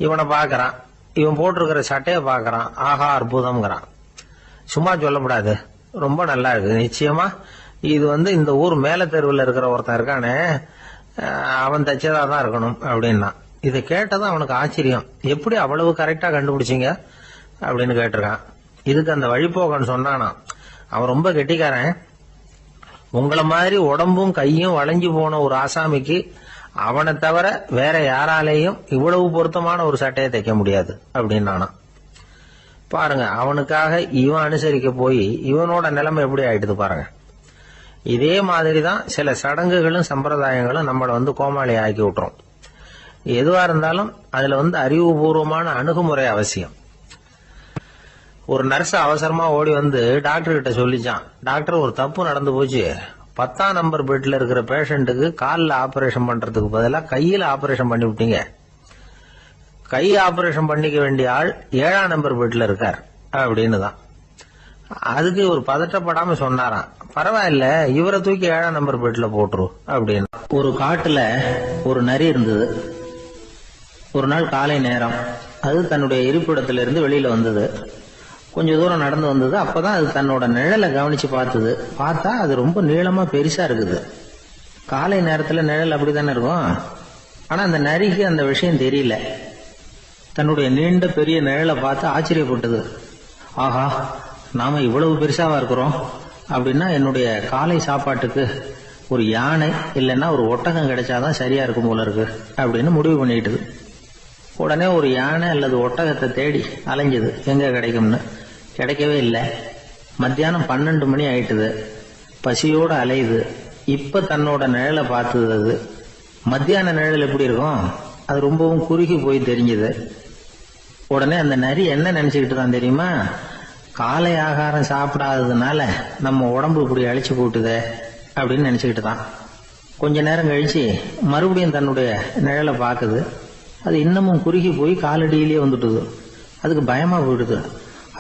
இவனை பாக்குறான், இவன் போட்டிருக்கிற சட்டையை பாக்குறான். ஆஹா, அற்புதம்ங்கிறான். சும்மா சொல்லக்கூடாது, ரொம்ப நல்லா இருக்கு, நிச்சயமா இது இந்த ஊர் மேல தெருவில் இருக்கிற ஒருத்தன் இருக்கானே, அவன் தச்சதா தான் இருக்கணும் அப்படின்னா. இதை கேட்டதான் அவனுக்கு ஆச்சரியம். எப்படி அவ்வளவு கரெக்டா கண்டுபிடிச்சிங்க அப்படின்னு கேட்டிருக்கான். இதுக்கு அந்த வழிபோகன்னு சொன்னானா, அவன் ரொம்ப கெட்டிக்காரன். உங்களை மாதிரி உடம்பும் கையும் வளைஞ்சு போன ஒரு ஆசாமிக்கு அவனை தவிர வேற யாராலேயும் இவ்வளவு பொருத்தமான ஒரு சட்டையை தைக்க முடியாது அப்படின்னானா. பாருங்க, அவனுக்காக இவன் அனுசரிக்க போய் இவனோட நிலைமை எப்படி ஆயிடுது பாருங்க. இதே மாதிரிதான் சில சடங்குகளும் சம்பிரதாயங்களும் நம்மளை கோமாளி ஆக்கி விட்டுரும். எதுவா இருந்தாலும் அதுல அறிவுபூர்வமான அணுகுமுறை அவசியம். ஒரு நர்ஸ் அவசரமா ஓடி டாக்டர் கிட்ட சொல்லிச்சான், டாக்டர், ஒரு தப்பு நடந்து போச்சு. 10ஆம் நம்பர் பெட்ல இருக்கிற பேஷண்ட்டுக்கு காலில் ஆபரேஷன் பண்றதுக்கு பதிலாக கையில ஆபரேஷன் பண்ணி விட்டீங்க. கை ஆபரேஷன் பண்ணிக்க வேண்டிய ஆள் 7ஆம் நம்பர் பெட்ல இருக்கார் அப்படின்னு தான். அதுக்கு ஒரு பதட்டப்படாம சொன்னாராம், பரவாயில்ல, இவரை தூக்கி 7ஆம் நம்பர் பெட்ல போட்டுரு அப்படின்னு. ஒரு காட்டுல ஒரு நரி இருந்தது. ஒரு நாள் காலை நேரம் அது தன்னுடைய இருப்பிடத்திலிருந்து வெளியில வந்தது. கொஞ்ச தூரம் நடந்து வந்தது. அப்பதான் அது தன்னோட நிழலை கவனிச்சு பார்த்தது. பார்த்தா அது ரொம்ப நீளமா பெருசா இருக்குது. காலை நேரத்துல நிழல் அப்படித்தானே இருக்கும். ஆனா அந்த நரிக்கு அந்த விஷயம் தெரியல. தன்னுடைய நீண்ட பெரிய நிழலை பார்த்து ஆச்சரியப்பட்டது. ஆஹா, நாம இவ்வளவு பெருசாவா இருக்கிறோம் அப்படின்னா என்னுடைய காலை சாப்பாட்டுக்கு ஒரு யானை இல்லைன்னா ஒரு ஒட்டகம் கிடைச்சாதான் சரியா இருக்கும் போல இருக்கு அப்படின்னு முடிவு பண்ணிட்டுது. உடனே ஒரு யானை அல்லது ஒட்டகத்தை தேடி அலைஞ்சது, எங்க கிடைக்கும்னு. கிடைக்கவே இல்லை. மத்தியானம் 12 மணி ஆயிட்டுது. பசியோட அலையுது. இப்ப தன்னோட நிழலை பார்த்தது. அது மத்தியான நிழல் எப்படி இருக்கும், அது ரொம்பவும் குறுகி போய் தெரிஞ்சுது. உடனே அந்த நரி என்ன நினைச்சுக்கிட்டு தான் தெரியுமா, காலை ஆகாரம் சாப்பிடாததுனால நம்ம உடம்பு இப்படி அழிச்சு போட்டுதே அப்படின்னு நினைச்சுக்கிட்டு தான். கொஞ்ச நேரம் கழிச்சு மறுபடியும் தன்னுடைய நிழலை பார்க்குது. அது இன்னமும் குறுகி போய் காலடியிலேயே வந்துட்டுது. அதுக்கு பயமா போயிடுது.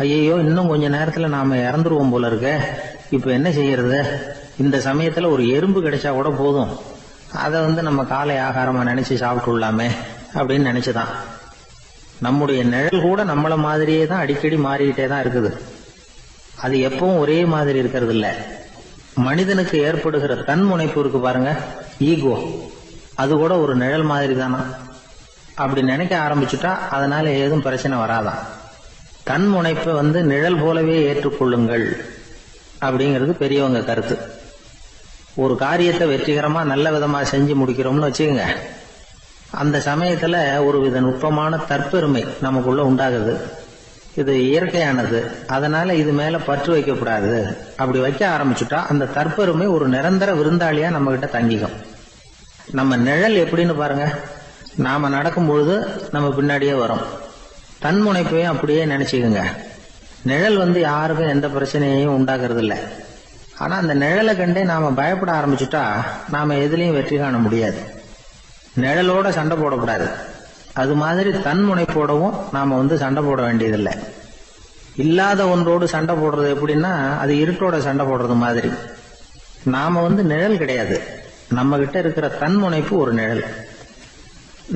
ஐயோ, இன்னும் கொஞ்ச நேரத்துல நாம இறந்துருவோம் போல இருக்க. இப்ப என்ன செய்யறது? இந்த சமயத்துல ஒரு எறும்பு கிடைச்சா கூட போதும், அதை நம்ம காலை ஆகாரமா நினைச்சு சாப்பிட்டுள்ளாமே அப்படின்னு நினைச்சுதான். நம்முடைய நிழல் கூட நம்மள மாதிரியே தான் அடிக்கடி மாறிக்கிட்டே தான் இருக்குது. அது எப்பவும் ஒரே மாதிரி இருக்கிறது இல்ல. மனிதனுக்கு ஏற்படுகிற தன்முனைப்பு இருக்கு பாருங்க, ஈகோ, அது கூட ஒரு நிழல் மாதிரி தானா. அப்படி நினைக்க ஆரம்பிச்சுட்டா அதனால ஏதும் பிரச்சனை வராதான். தன்முனைப்பை நிழல் போலவே ஏற்றுக்கொள்ளுங்கள் அப்படிங்கிறது பெரியவங்க கருத்து. ஒரு காரியத்தை வெற்றிகரமா நல்ல விதமா செஞ்சு முடிக்கிறோம்னு வச்சுக்கோங்க, அந்த சமயத்துல ஒரு வித நுட்பமான தற்பெருமை நமக்குள்ள உண்டாகுது. இது இயற்கையானது, அதனால இது மேல பற்று வைக்கக்கூடாது. அப்படி வைக்க ஆரம்பிச்சுட்டா அந்த தற்பெருமை ஒரு நிரந்தர விருந்தாளியா நம்ம கிட்ட தங்கிக்கும். நம்ம நிழல் எப்படின்னு பாருங்க, நாம நடக்கும் பொழுது நம்ம பின்னாடியே வரும். தன்முனைப்பையும் அப்படியே நினைச்சுக்குங்க. நிழல் யாருக்கும் எந்த பிரச்சனையையும் உண்டாக்குறது இல்லை. ஆனா அந்த நிழலை கண்டே நாம பயப்பட ஆரம்பிச்சுட்டா நாம எதுலையும் வெற்றி காண முடியாது. நிழலோட சண்டை போடக்கூடாது. அது மாதிரி தன்முனைப்போடவும் நாம சண்டை போட வேண்டியதில்லை. இல்லாத ஒன்றோடு சண்டை போடுறது எப்படின்னா, அது இருட்டோட சண்டை போடுறது மாதிரி. நாம நிழல் கிடையாது, நம்ம கிட்ட இருக்கிற தன்முனைப்பு ஒரு நிழல்.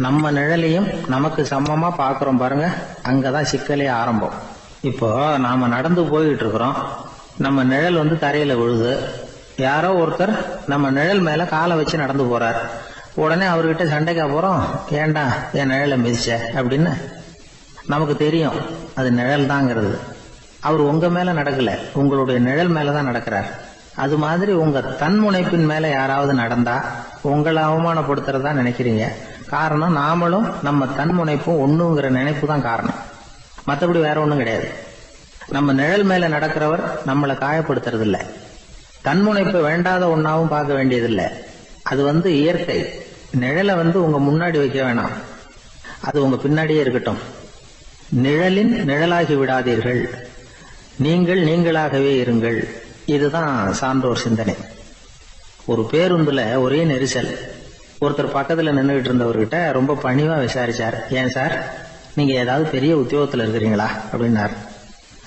நம்ம நிழலையும் நமக்கு சமமா பாக்குறோம் பாருங்க, அங்கதான் சிக்கலே ஆரம்பம். இப்போ நாம நடந்து போயிட்டு இருக்கிறோம், நம்ம நிழல் தரையில விழுது. யாரோ ஒருத்தர் நம்ம நிழல் மேல காலை வச்சு நடந்து போறார். உடனே அவர்கிட்ட சண்டைக்கா போறோம், ஏண்டா என் நிழலை மிதிச்ச அப்படின்னு. நமக்கு தெரியும் அது நிழல் தாங்கிறது. அவர் உங்க மேல நடக்கல, உங்களுடைய நிழல் மேலதான் நடக்கிறார். அது மாதிரி உங்க தன்முனைப்பின் மேல யாராவது நடந்தா உங்களை அவமானப்படுத்துறதா நினைக்கிறீங்க. காரணம், நாமளும் நம்ம தன்முனைப்பும் ஒண்ணுங்கிற நினைப்பு தான் காரணம், மற்றபடி வேற ஒண்ணும் கிடையாது. நம்ம நிழல் மேல நடக்கிறவர் நம்மளை காயப்படுத்துறது இல்லை. தன்முனைப்பை வேண்டாத ஒன்னாவும் பார்க்க வேண்டியதில்லை. அது இயற்கை. நிழலை உங்க முன்னாடி வைக்க வேணாம், அது உங்க பின்னாடியே இருக்கட்டும். நிழலின் நிழலாகி விடாதீர்கள், நீங்கள் நீங்களாகவே இருங்கள். இதுதான் சான்றோர் சிந்தனை. ஒரு பேருந்துல ஒரே நெரிசல். ஒருத்தர் பக்கத்துல நின்றுகிட்டு இருந்தவர்கிட்ட ரொம்ப பணிவா விசாரிச்சார், ஏன் சார் நீங்க ஏதாவது பெரிய உத்தியோகத்துல இருக்கிறீங்களா அப்படின்னார்.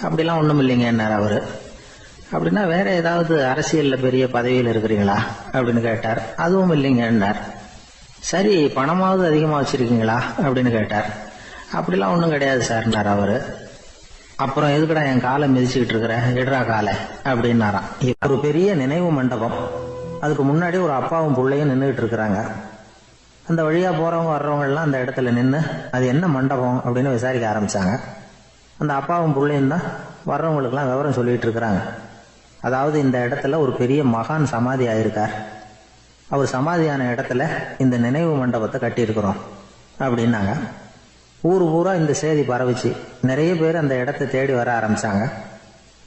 அப்படிலாம் ஒண்ணும் இல்லைங்கன்னார் அவரு. அப்படின்னா வேற ஏதாவது அரசியல்ல பெரிய பதவியில் இருக்கிறீங்களா அப்படின்னு கேட்டார். அதுவும் இல்லைங்கன்னார். சரி, பணமாவது அதிகமா வச்சிருக்கீங்களா அப்படின்னு கேட்டார். அப்படிலாம் ஒண்ணும் கிடையாது சார்னார் அவரு. அப்புறம் எதுக்குடா என் காலை மிதிச்சுக்கிட்டு இருக்கிற, எடுறா காலை அப்படின்னாராம். ஒரு பெரிய நினைவு மண்டபம், அதுக்கு முன்னாடி ஒரு அப்பாவும் பிள்ளையும் நின்றுகிட்டு இருக்கிறாங்க. அந்த வழியா போறவங்க வர்றவங்க எல்லாம் அந்த இடத்துல நின்று அது என்ன மண்டபம் அப்படின்னு விசாரிக்க ஆரம்பிச்சாங்க. அந்த அப்பாவும் பிள்ளையும் தான் வர்றவங்களுக்கெல்லாம் விவரம் சொல்லிட்டு இருக்கிறாங்க. அதாவது இந்த இடத்துல ஒரு பெரிய மகான் சமாதி ஆயிருக்கார், அவர் சமாதியான இடத்துல இந்த நினைவு மண்டபத்தை கட்டியிருக்கிறோம் அப்படின்னாங்க. ஊர் பூரா இந்த செய்தி பரவிச்சு. நிறைய பேர் அந்த இடத்தை தேடி வர ஆரம்பிச்சாங்க.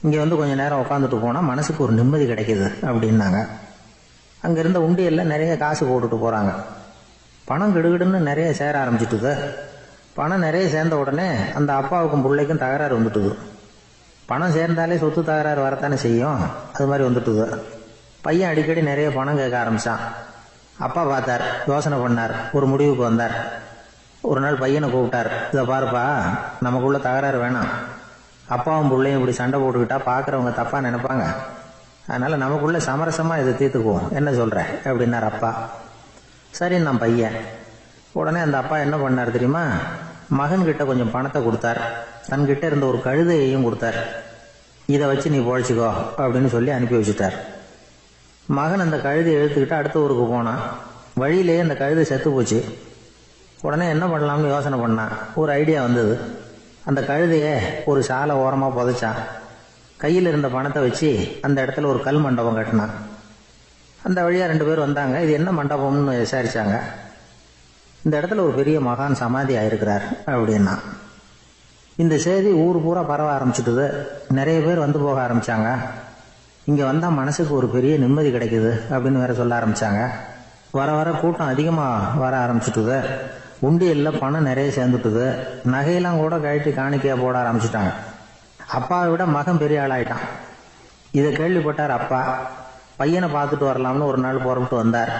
இங்க கொஞ்ச நேரம் உட்காந்துட்டு போனா மனசுக்கு ஒரு நிம்மதி கிடைக்குது அப்படின்னாங்க. அங்க இருந்த உண்டியல்ல நிறைய காசு போட்டுட்டு போறாங்க. பணம் கிடுகிடுன்னு நிறைய சேர ஆரம்பிச்சுட்டுது. பணம் நிறைய சேர்ந்த உடனே அந்த அப்பாவுக்கும் பிள்ளைக்கும் தகராறு வந்துட்டுது. பணம் சேர்ந்தாலே சொத்து தகராறு வரத்தானே செய்யும், அது மாதிரி வந்துட்டுது. பையன் அடிக்கடி நிறைய பணம் கேட்க ஆரம்பிச்சான். அப்பா பார்த்தார், யோசனை பண்ணார், ஒரு முடிவுக்கு வந்தார். ஒரு நாள் பையனை கூப்பிட்டார், இதை பாருப்பா, நமக்குள்ள தகராறு வேணாம். அப்பாவும் பிள்ளையும் இப்படி சண்டை போட்டுக்கிட்டா பாக்குறவங்க தப்பா நினைப்பாங்க. அதனால நமக்குள்ள சமரசமா இதை தீர்த்துக்குவோம், என்ன சொல்ற அப்படின்னார் அப்பா. சரி நான் பையன். உடனே அந்த அப்பா என்ன பண்ணார் தெரியுமா, மகன் கிட்ட கொஞ்சம் பணத்தை கொடுத்தார், தன்கிட்ட இருந்த ஒரு கழுதையையும் கொடுத்தார். இதை வச்சு நீ பொழைச்சிக்கோ அப்படின்னு சொல்லி அனுப்பி வச்சுட்டார். மகன் அந்த கழுதையை எடுத்துக்கிட்டு அடுத்த ஊருக்கு போனான். வழியிலேயே அந்த கழுதை செத்து போச்சு. உடனே என்ன பண்ணலாம்னு யோசனை பண்ணான். ஒரு ஐடியா வந்தது. அந்த கழுதைய ஒரு சாலை ஓரமா புதைச்சான். கையில் இருந்த பணத்தை வச்சு அந்த இடத்துல ஒரு கல் மண்டபம் கட்டினான். அந்த வழியா 2 பேர் வந்தாங்க. இது என்ன மண்டபம்னு விசாரிச்சாங்க. இந்த இடத்துல ஒரு பெரிய மகான் சமாதி ஆயிருக்கிறார் அப்படின்னா. இந்த செய்தி ஊர் பூரா பரவ ஆரம்பிச்சுட்டுது. நிறைய பேர் வந்து போக ஆரம்பிச்சாங்க. இங்க வந்தா மனசுக்கு ஒரு பெரிய நிம்மதி கிடைக்குது அப்படின்னு வேற சொல்ல ஆரம்பிச்சாங்க. வர வர கூட்டம் அதிகமா வர ஆரம்பிச்சுட்டுது. உண்டியல்ல பணம் நிறைய சேர்ந்துட்டுது. நகையெல்லாம் கூட கழட்டி காணிக்கையா போட ஆரம்பிச்சுட்டாங்க. அப்பாவை விட மகன் பெரிய ஆளாயிட்டான். இதை கேள்விப்பட்டார் அப்பா. பையனை பார்த்துட்டு வரலாம்னு ஒரு நாள் புறப்பட்டு வந்தார்.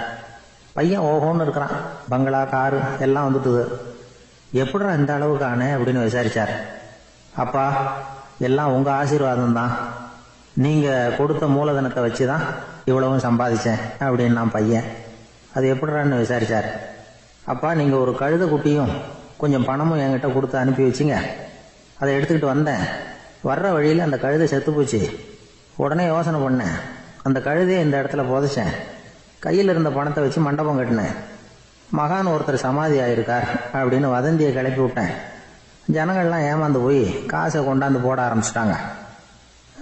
பையன் ஓஹோன்னு இருக்கிறான். பங்களா, காரு எல்லாம் வந்துட்டுது. எப்படிடா இந்த அளவுக்கு ஆனே அப்படின்னு விசாரிச்சார். அப்பா, எல்லாம் உங்க ஆசீர்வாதம் தான். நீங்க கொடுத்த மூலதனத்தை வச்சுதான் இவ்வளவும் சம்பாதிச்சேன் அப்படின்னா பையன். அது எப்படிடான்னு விசாரிச்சார். அப்பா, நீங்க ஒரு கழுத குட்டியும் கொஞ்சம் பணமும் என்கிட்ட கொடுத்து அனுப்பி வச்சிங்க. அதை எடுத்துக்கிட்டு வந்தேன். வர்ற வழியில் அந்த கழுதை செத்து போச்சு. உடனே யோசனை பண்ணேன். அந்த கழுதையை இந்த இடத்துல புதைச்சேன். கையில் இருந்த பணத்தை வச்சு மண்டபம் கட்டினேன். மகான் ஒருத்தர் சமாதி ஆயிருக்கார் அப்படின்னு வதந்தியை கிளப்பி விட்டேன். ஜனங்கள்லாம் ஏமாந்து போய் காசை கொண்டாந்து போட ஆரம்பிச்சிட்டாங்க.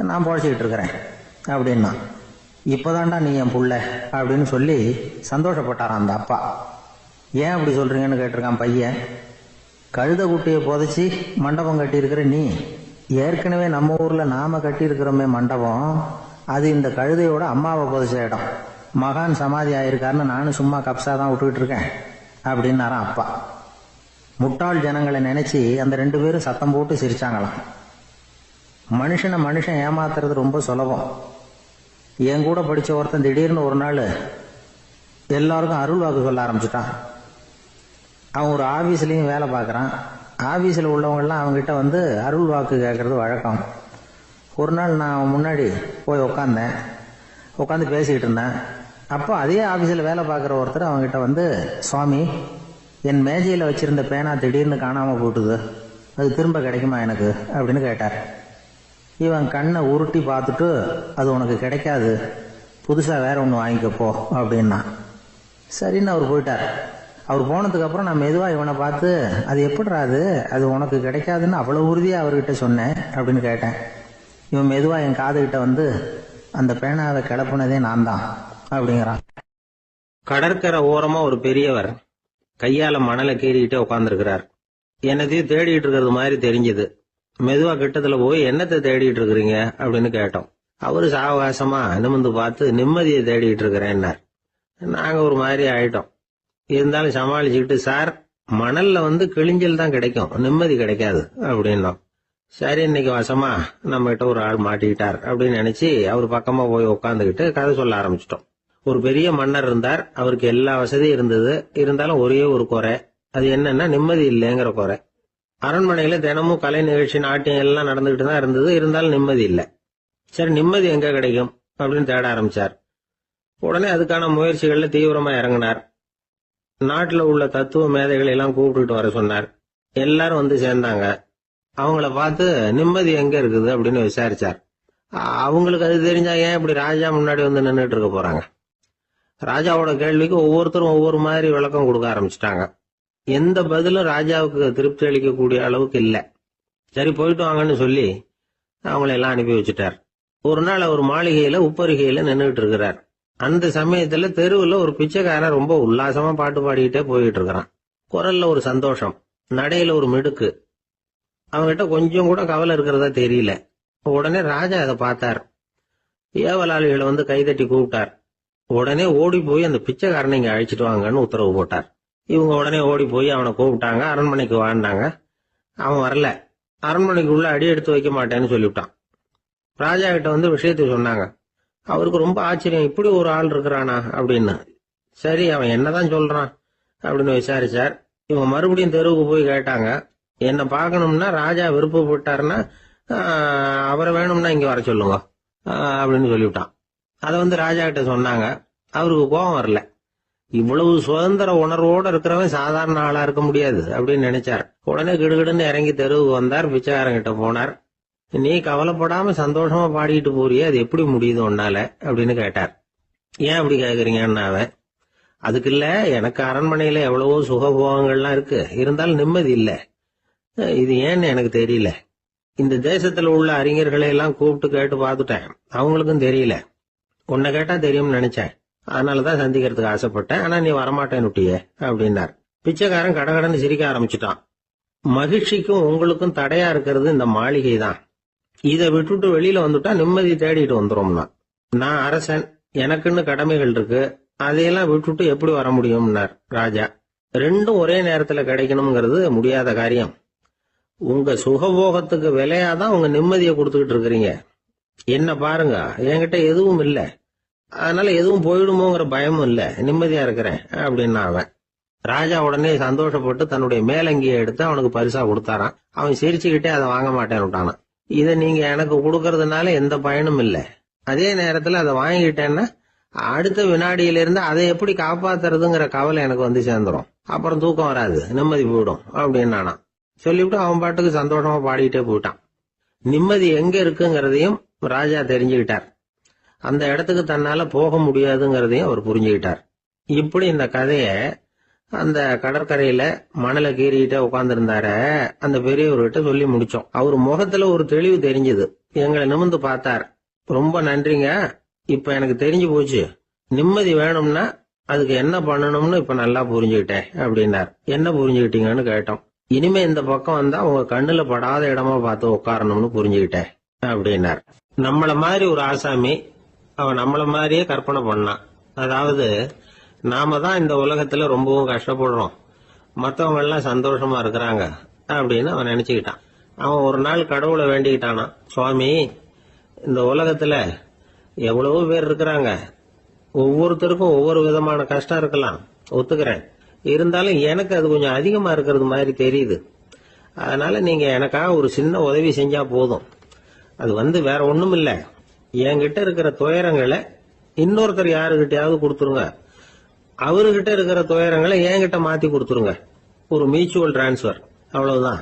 நான் பொழைச்சிக்கிட்டு இருக்கிறேன் அப்படின்னா. இப்போதான்டா நீ என் புள்ள அப்படின்னு சொல்லி சந்தோஷப்பட்டாரான் அந்த அப்பா. ஏன் அப்படி சொல்றீங்கன்னு கேட்டிருக்கான் பையன். கழுத குட்டியை புதைச்சி மண்டபம் கட்டியிருக்கிற நீ, ஏற்கனவே நம்ம ஊர்ல நாம கட்டியிருக்கிறோமே மண்டபம், அது இந்த கழுதையோட அம்மாவை புதைச்ச இடம். மகான் சமாதி ஆயிருக்காருன்னு நானும் சும்மா கப்சா தான் விட்டுக்கிட்டு இருக்கேன் அப்படின்னாரான் அப்பா. முட்டாள் ஜனங்களை நினைச்சு அந்த 2 பேரும் சத்தம் போட்டு சிரிச்சாங்களாம். மனுஷன் ஏமாத்துறது ரொம்ப சுலபம். என் கூட படிச்ச ஒருத்தன் திடீர்னு ஒரு நாள் எல்லாருக்கும் அருள் வாக்கு சொல்ல ஆரம்பிச்சுட்டான். அவன் ஒரு ஆபீஸ்லயும் வேலை பார்க்கறான். ஆபீஸ்ல உள்ளவங்கெல்லாம் அவங்ககிட்ட வந்து அருள் வாக்கு கேட்கறது வழக்கம். ஒரு நாள் நான் முன்னாடி போய் உட்காந்து பேசிக்கிட்டு இருந்தேன். அப்போ அதே ஆபீஸில் வேலை பார்க்குற ஒருத்தர் அவங்ககிட்ட வந்து, சுவாமி, என் மேஜையில் வச்சிருந்த பேனா திடீர்னு காணாமல் போட்டுது, அது திரும்ப கிடைக்குமா எனக்கு அப்படின்னு கேட்டார். இவன் கண்ணை உருட்டி பார்த்துட்டு, அது உனக்கு கிடைக்காது, புதுசாக வேற ஒன்று வாங்கிக்கப்போ அப்படின்னா. சரின்னு அவர் போயிட்டார். அவர் போனதுக்கு அப்புறம் நான் மெதுவாக இவனை பார்த்து, அது எப்படிடா அது உனக்கு கிடைக்காதுன்னு அவ்வளோ உறுதியாக அவர்கிட்ட சொன்னேன் அப்படின்னு கேட்டேன். இவன் மெதுவாக என் காதுகிட்ட வந்து, அந்த பேனாவை கிளப்புனதே நான் தான் அப்படிங்கிறான். கடற்கரை ஓரமா ஒரு பெரியவர் கையால மணலை கீறிக்கிட்டே உட்காந்துருக்கிறார். என்னத்தையும் தேடிட்டு இருக்கிறது மாதிரி தெரிஞ்சது. மெதுவா கிட்டத்துல போய், என்னத்தை தேடிட்டு இருக்கிறீங்க அப்படின்னு கேட்டோம். அவரு சாவகாசமா நிமிர்ந்து பார்த்து, நிம்மதியை தேடிட்டு இருக்கிறேன்னார். நாங்க ஒரு மாதிரி ஆயிட்டோம். இருந்தாலும் சமாளிச்சுக்கிட்டு, சார், மணல்ல வந்து கிழிஞ்சல் தான் கிடைக்கும், நிம்மதி கிடைக்காது அப்படின்னோம். சரி, இன்னைக்கு வசமா நம்ம கிட்ட ஒரு ஆள் மாட்டிக்கிட்டார் அப்படின்னு நினைச்சு அவர் பக்கமா போய் உட்காந்துக்கிட்டு கதை சொல்ல ஆரம்பிச்சிட்டோம். ஒரு பெரிய மன்னர் இருந்தார். அவருக்கு எல்லா வசதியும் இருந்தது. இருந்தாலும் ஒரே ஒரு குறை. அது என்னன்னா நிம்மதி இல்லைங்கிற குறை. அரண்மனையில தினமும் கலை நிகழ்ச்சி, நாட்டியம் எல்லாம் நடந்துகிட்டு தான் இருந்தது. இருந்தாலும் நிம்மதி இல்லை. சரி, நிம்மதி எங்க கிடைக்கும் அப்படின்னு தேட ஆரம்பிச்சார். உடனே அதுக்கான முயற்சிகள்ல தீவிரமா இறங்கினார். நாட்டுல உள்ள தத்துவ மேதைகளை எல்லாம் கூப்பிட்டுட்டு வர சொன்னார். எல்லாரும் வந்து சேர்ந்தாங்க. அவங்கள பார்த்து, நிம்மதி எங்க இருக்குது அப்படின்னு விசாரிச்சார். அவங்களுக்கு அது தெரிஞ்சா ஏன் இப்படி ராஜா முன்னாடி வந்து நின்றுட்டு இருக்க போறாங்க? ராஜாவோட கேள்விக்கு ஒவ்வொருத்தரும் ஒவ்வொரு மாதிரி விளக்கம் கொடுக்க ஆரம்பிச்சிட்டாங்க. எந்த பதிலும் ராஜாவுக்கு திருப்தி அளிக்கக்கூடிய அளவுக்கு இல்லை. சரி, போயிட்டு வாங்கன்னு சொல்லி அவங்கள எல்லாம் அனுப்பி வச்சுட்டார். ஒரு நாள் அவர் மாளிகையில உப்பருகையில நின்றுட்டு இருக்கிறார். அந்த சமயத்துல தெருவுல ஒரு பிச்சைக்காரன் ரொம்ப உல்லாசமா பாட்டு பாடிக்கிட்டே போயிட்டு இருக்கிறான். குரல்ல ஒரு சந்தோஷம், நடையில ஒரு மிடுக்கு. அவங்ககிட்ட கொஞ்சம் கூட கவலை இருக்கிறதா தெரியல. உடனே ராஜா அதை பார்த்தார். ஏவலாளிகளை வந்து கைதட்டி கூப்பிட்டார். உடனே ஓடி போய் அந்த பிச்சைக்காரனை இங்க அழைச்சிட்டு வாங்கன்னு உத்தரவு போட்டார். இவங்க உடனே ஓடி போய் அவனை கூப்பிட்டாங்க. அரண்மனைக்கு வாழ்ந்தாங்க. அவன் வரல. அரண்மனைக்குள்ள அடி எடுத்து வைக்க மாட்டேன்னு சொல்லிவிட்டான். ராஜா கிட்ட வந்து விஷயத்தை சொன்னாங்க. அவருக்கு ரொம்ப ஆச்சரியம், இப்படி ஒரு ஆள் இருக்கிறானா அப்படின்னு. சரி, அவன் என்னதான் சொல்றான் அப்படின்னு விசாரிச்சார். இவங்க மறுபடியும் தெருவுக்கு போய் கேட்டாங்க. என்ன பார்க்கணும்னா ராஜா விருப்பப்பட்டாருன்னா அவரை வேணும்னா இங்க வர சொல்லுங்க அப்படின்னு சொல்லிவிட்டான். அதை வந்து ராஜா கிட்ட சொன்னாங்க. அவருக்கு கோபம் வரல. இவ்வளவு சுதந்திர உணர்வோட இருக்கிறவன் சாதாரண ஆளா இருக்க முடியாது அப்படின்னு நினைச்சார். உடனே கிடுகிடுன்னு இறங்கி தெருவுக்கு வந்தார். பிச்சைக்காரங்கிட்ட போனார். நீ கவலைப்படாம சந்தோஷமா பாடிட்டு போறியே, அது எப்படி முடியுது உன்னால அப்படின்னு கேட்டார். ஏன் அப்படி கேக்குறீங்கன்னு அவன், அதுக்கு இல்ல, எனக்கு அரண்மனையில எவ்வளவோ சுகபோகங்கள்லாம் இருக்கு, இருந்தாலும் நிம்மதி இல்ல. இது ஏன்னு எனக்கு தெரியல. இந்த தேசத்துல உள்ள அறிஞர்களை எல்லாம் கூப்பிட்டு கேட்டு பார்த்துட்டேன், அவங்களுக்கும் தெரியல. உன்னை கேட்டா தெரியும்னு நினைச்சேன். அதனாலதான் சந்திக்கிறதுக்கு ஆசைப்பட்டேன். ஆனா நீ வரமாட்டேன்னு விட்டியே அப்படின்னார். பிச்சைக்காரன் கடகடன்னு சிரிக்க ஆரம்பிச்சுட்டான். மகிழ்ச்சிக்கும் உங்களுக்கும் தடையா இருக்கிறது இந்த மாளிகை தான். இதை விட்டுட்டு வெளியில வந்துட்டா நிம்மதி தேடிட்டு வந்துரும்னா. நான் அரசன், எனக்குன்னு கடமைகள் இருக்கு, அதையெல்லாம் விட்டுட்டு எப்படி வர முடியும்னார் ராஜா. ரெண்டும் ஒரே நேரத்துல கிடைக்கணுங்கிறது முடியாத காரியம். உங்க சுகபோகத்துக்கு விலையாதான் உங்க நிம்மதியை கொடுத்துக்கிட்டு இருக்கிறீங்க. என்ன பாருங்க, என்கிட்ட எதுவும் இல்ல, அதனால எதுவும் போயிடுமோங்கிற பயமும் இல்ல, நிம்மதியா இருக்கிறேன் அப்படின்னா அவன். ராஜா உடனே சந்தோஷப்பட்டு தன்னுடைய மேலங்கியை எடுத்து அவனுக்கு பரிசா கொடுத்தாரான். அவன் சிரிச்சுக்கிட்டே அதை வாங்க மாட்டேன்னு விட்டானான். இதை நீங்க எனக்கு கொடுக்கறதுனால எந்த பயனும் இல்ல, அதே நேரத்துல அதை வாங்கிட்டேன்னா அடுத்த வினாடியிலிருந்து அதை எப்படி காப்பாத்துறதுங்கிற கவலை எனக்கு வந்து சேர்ந்துரும். அப்புறம் தூக்கம் வராது, நிம்மதி போயிடும் அப்படின்னானா. சொல்லிவிட்டு அவன் பாட்டுக்கு சந்தோஷமா பாடிக்கிட்டே போயிட்டான். நிம்மதி எங்க இருக்குங்கிறதையும் ராஜா தெரிஞ்சுக்கிட்டார். அந்த இடத்துக்கு தன்னால போக முடியாதுங்கிறதையும் அவர் புரிஞ்சுக்கிட்டார். இப்படி இந்த கதைய அந்த கடற்கரையில மணலை கீறிக்கிட்டே உட்கார்ந்துருந்தார அந்த பெரியவர்கிட்ட சொல்லி முடிச்சோம். அவர் முகத்துல ஒரு தெளிவு தெரிஞ்சது. எங்களை நிமிர்ந்து பார்த்தார். ரொம்ப நன்றிங்க, இப்ப எனக்கு தெரிஞ்சு போச்சு. நிம்மதி வேணும்னா அதுக்கு என்ன பண்ணணும்னு இப்ப நல்லா புரிஞ்சுக்கிட்டேன் அப்படின்னார். என்ன புரிஞ்சுக்கிட்டீங்கன்னு கேட்டோம். இனிமே இந்த பக்கம் வந்தா உங்க கண்ணுல படாத இடமா பார்த்து உட்காரணும்னு புரிஞ்சுக்கிட்டேன் அப்படின்னார். நம்மள மாதிரி ஒரு ஆசாமி அவன் நம்மள மாதிரியே கற்பனை பண்ணான். அதாவது நாம தான் இந்த உலகத்துல ரொம்பவும் கஷ்டப்படுறோம், மத்தவங்க எல்லாம் சந்தோஷமா இருக்கிறாங்க அப்படின்னு அவன் நினைச்சுக்கிட்டான். அவன் ஒரு நாள் கடவுளை வேண்டிக்கிட்டானா, சுவாமி, இந்த உலகத்துல எவ்வளவோ பேர் இருக்கிறாங்க, ஒவ்வொருத்தருக்கும் ஒவ்வொரு விதமான கஷ்டம் இருக்கலாம், ஒத்துக்கிறேன். இருந்தாலும் எனக்கு அது கொஞ்சம் அதிகமா இருக்கிறது மாதிரி தெரியுது. அதனால நீங்க எனக்காக ஒரு சின்ன உதவி செஞ்சா போதும். அது வேற ஒண்ணும் இல்ல, என்கிட்ட இருக்கிற துயரங்களை இன்னொருத்தர் யாருகிட்டயாவது கொடுத்துருங்க, அவர்கிட்ட இருக்கிற துயரங்களை என்கிட்ட மாத்தி கொடுத்துருங்க. ஒரு மியூச்சுவல் டிரான்ஸ்பர், அவ்வளவுதான்.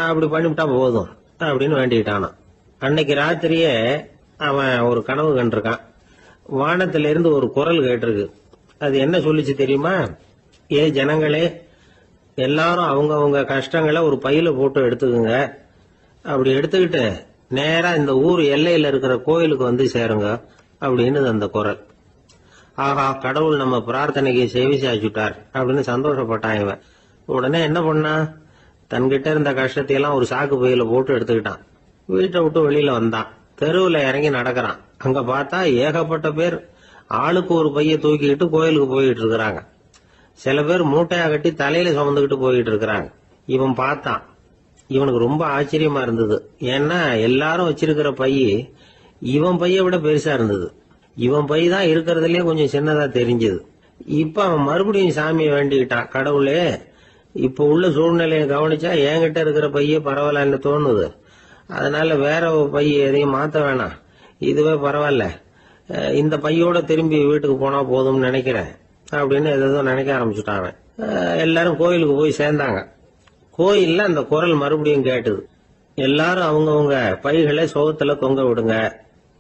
அப்படி பண்ணிவிட்டா போதும் அப்படின்னு வேண்டிக்கிட்டானான். அன்னைக்கு ராத்திரியே அவன் ஒரு கனவு கண்டிருக்கான். வானத்தில இருந்து ஒரு குரல் கேட்டிருக்கு. அது என்ன சொல்லிச்சு தெரியுமா? ஏ ஜனங்களே, எல்லாரும் அவங்க கஷ்டங்களை ஒரு பையில போட்டு எடுத்துக்குங்க. அப்படி எடுத்துக்கிட்டு நேரா இந்த ஊர் எல்லையில இருக்கிற கோயிலுக்கு வந்து சேருங்க அப்படின்னு அந்த குரல். ஆஹா, கடவுள் நம்ம பிரார்த்தனைக்கு செவி சாய்ச்சுட்டார் அப்படின்னு சந்தோஷப்பட்டான் இவன். உடனே என்ன பண்ணா, தன்கிட்ட இருந்த கஷ்டத்தையெல்லாம் ஒரு சாக்கு பையில போட்டு எடுத்துக்கிட்டான். வீட்டை விட்டு வெளியில வந்தான். தெருவுல இறங்கி நடக்கிறான். அங்க பார்த்தா ஏகப்பட்ட பேர் ஆளுக்கு ஒரு பைய தூக்கிக்கிட்டு கோயிலுக்கு போயிட்டு இருக்கிறாங்க. சில பேர் மூட்டையா கட்டி தலையில சுமந்துக்கிட்டு போயிட்டு இருக்கிறாங்க. இவன் பார்த்தான். இவனுக்கு ரொம்ப ஆச்சரியமா இருந்தது. ஏன்னா எல்லாரும் வச்சிருக்கிற பைய இவன் பைய விட பெருசா இருந்தது. இவன் பை தான் இருக்கிறதுலயே கொஞ்சம் சின்னதா தெரிஞ்சது. இப்ப அவன் மறுபடியும் சாமியை வேண்டிக்கிட்டான். கடவுளே, இப்ப உள்ள சூழ்நிலையை கவனிச்சா என்கிட்ட இருக்கிற பைய பரவாயில்லன்னு தோணுது. அதனால வேற பைய எதையும் மாத்த வேணாம், இதுவே பரவாயில்ல, இந்த பையோட திரும்பி வீட்டுக்கு போனா போதும்னு நினைக்கிறேன் அப்படின்னு ஏதோ நினைக்க ஆரம்பிச்சுட்டான் அவன். எல்லாரும் கோயிலுக்கு போய் சேர்ந்தாங்க. கோயில்ல அந்த குரல் மறுபடியும் கேட்டுது. எல்லாரும் அவங்கவுங்க பைகளை சோகத்துல தொங்க விடுங்க.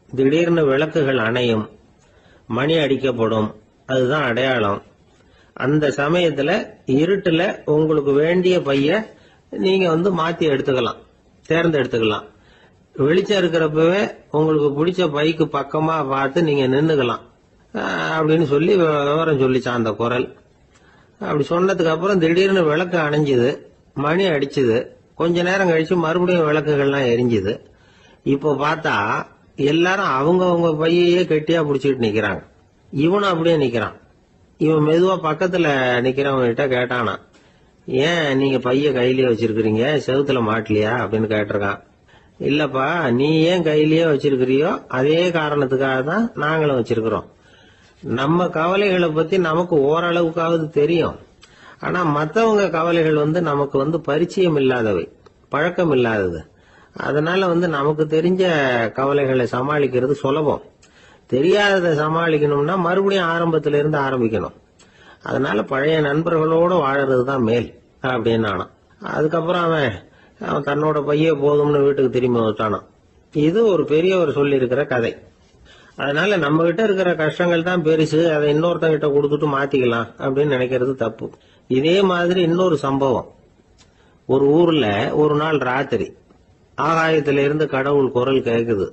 திடீர்னு விளக்குகள் அணையும், மணி அடிக்கப்படும், அதுதான் அடையாளம். அந்த சமயத்துல இருட்டுல உங்களுக்கு வேண்டிய பைய நீங்க மாத்தி எடுத்துக்கலாம், தேர்ந்தெடுத்துக்கலாம். வெளிச்சம் இருக்கிறப்பவே உங்களுக்கு பிடிச்ச பைக்கு பக்கமா பார்த்து நீங்க நின்னுக்கலாம் அப்படின்னு சொல்லி விவரம் சொல்லிச்சான் அந்த குரல். அப்படி சொன்னதுக்கு அப்புறம் திடீர்னு விளக்கு அணைஞ்சுது, மணி அடிச்சுது. கொஞ்ச நேரம் கழிச்சு மறுபடியும் விளக்குகள்லாம் எரிஞ்சுது. இப்போ பார்த்தா எல்லாரும் அவங்கவுங்க பையையே கெட்டியா பிடிச்சிட்டு நிக்கிறாங்க. இவனும் அப்படியே நிக்கிறான். இவன் மெதுவா பக்கத்துல நிக்கிறவங்கிட்ட கேட்டானா, ஏன் நீங்க பைய கையிலேயே வச்சிருக்கிறீங்க, செவுத்துல மாட்டலையா அப்படின்னு கேட்டிருக்கான். இல்லப்பா, நீ ஏன் கையிலேயே வச்சிருக்கிறியோ அதே காரணத்துக்காக தான் நாங்களும் வச்சிருக்கிறோம். நம்ம கவலைகளை பத்தி நமக்கு ஓரளவுக்காவது தெரியும். ஆனா மத்தவங்க கவலைகள் நமக்கு பரிச்சயம் இல்லாதவை, பழக்கம் இல்லாதது. அதனால நமக்கு தெரிஞ்ச கவலைகளை சமாளிக்கிறது சுலபம். தெரியாததை சமாளிக்கணும்னா மறுபடியும் ஆரம்பத்தில இருந்து ஆரம்பிக்கணும். அதனால பழைய நண்பர்களோட வாழறதுதான் மேல் அப்படின்னு ஆனான். அதுக்கப்புறம் அவன் தன்னோட பைய போதும்னு வீட்டுக்கு திரும்பி வச்சானான். இது ஒரு பெரியவர் சொல்லி இருக்கிற கதை. அதனால நம்ம கிட்ட இருக்கிற கஷ்டங்கள் தான் பெருசு, அதை இன்னொருத்தங்கிட்ட கொடுத்துட்டு மாத்திக்கலாம் அப்படின்னு நினைக்கிறது தப்பு. இதே மாதிரி இன்னொரு சம்பவம். ஒரு ஊர்ல ஒரு நாள் ராத்திரி ஆகாயத்தில இருந்து கடவுள் குரல் கேக்குது.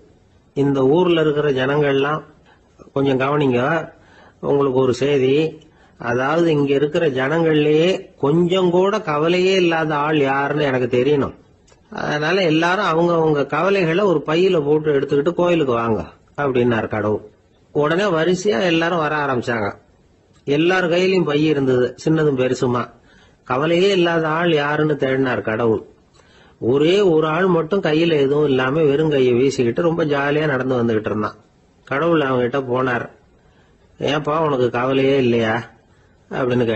இந்த ஊர்ல இருக்கிற ஜனங்கள்லாம் கொஞ்சம் கவனிங்க, உங்களுக்கு ஒரு செய்தி. அதாவது இங்க இருக்கிற ஜனங்கள்லயே கொஞ்சம் கூட கவலையே இல்லாத ஆள் யாருன்னு எனக்கு தெரியணும். அதனால எல்லாரும் அவங்க கவலைகளை ஒரு பையில போட்டு எடுத்துக்கிட்டு கோயிலுக்கு வாங்க அப்படின்னாரு கடவுள். உடனே வரிசையா எல்லாரும் வர ஆரம்பிச்சாங்க. எல்லார் கையிலயும் பை இருந்தது, சின்னதும் பெருசுமா. கவலையே இல்லாத ஆள் யாருன்னு தேடினார் கடவுள். ஒரே ஒரு ஆள் மட்டும் கையில எதுவும் இல்லாம வெறும் கையை வீசிக்கிட்டு ரொம்ப ஜாலியா நடந்து வந்துகிட்டு இருந்தான். கடவுள் அவங்க கிட்ட போனார். ஏன்பா உனக்கு கவலையே இல்லையா அப்படின்னு கேட்டார்.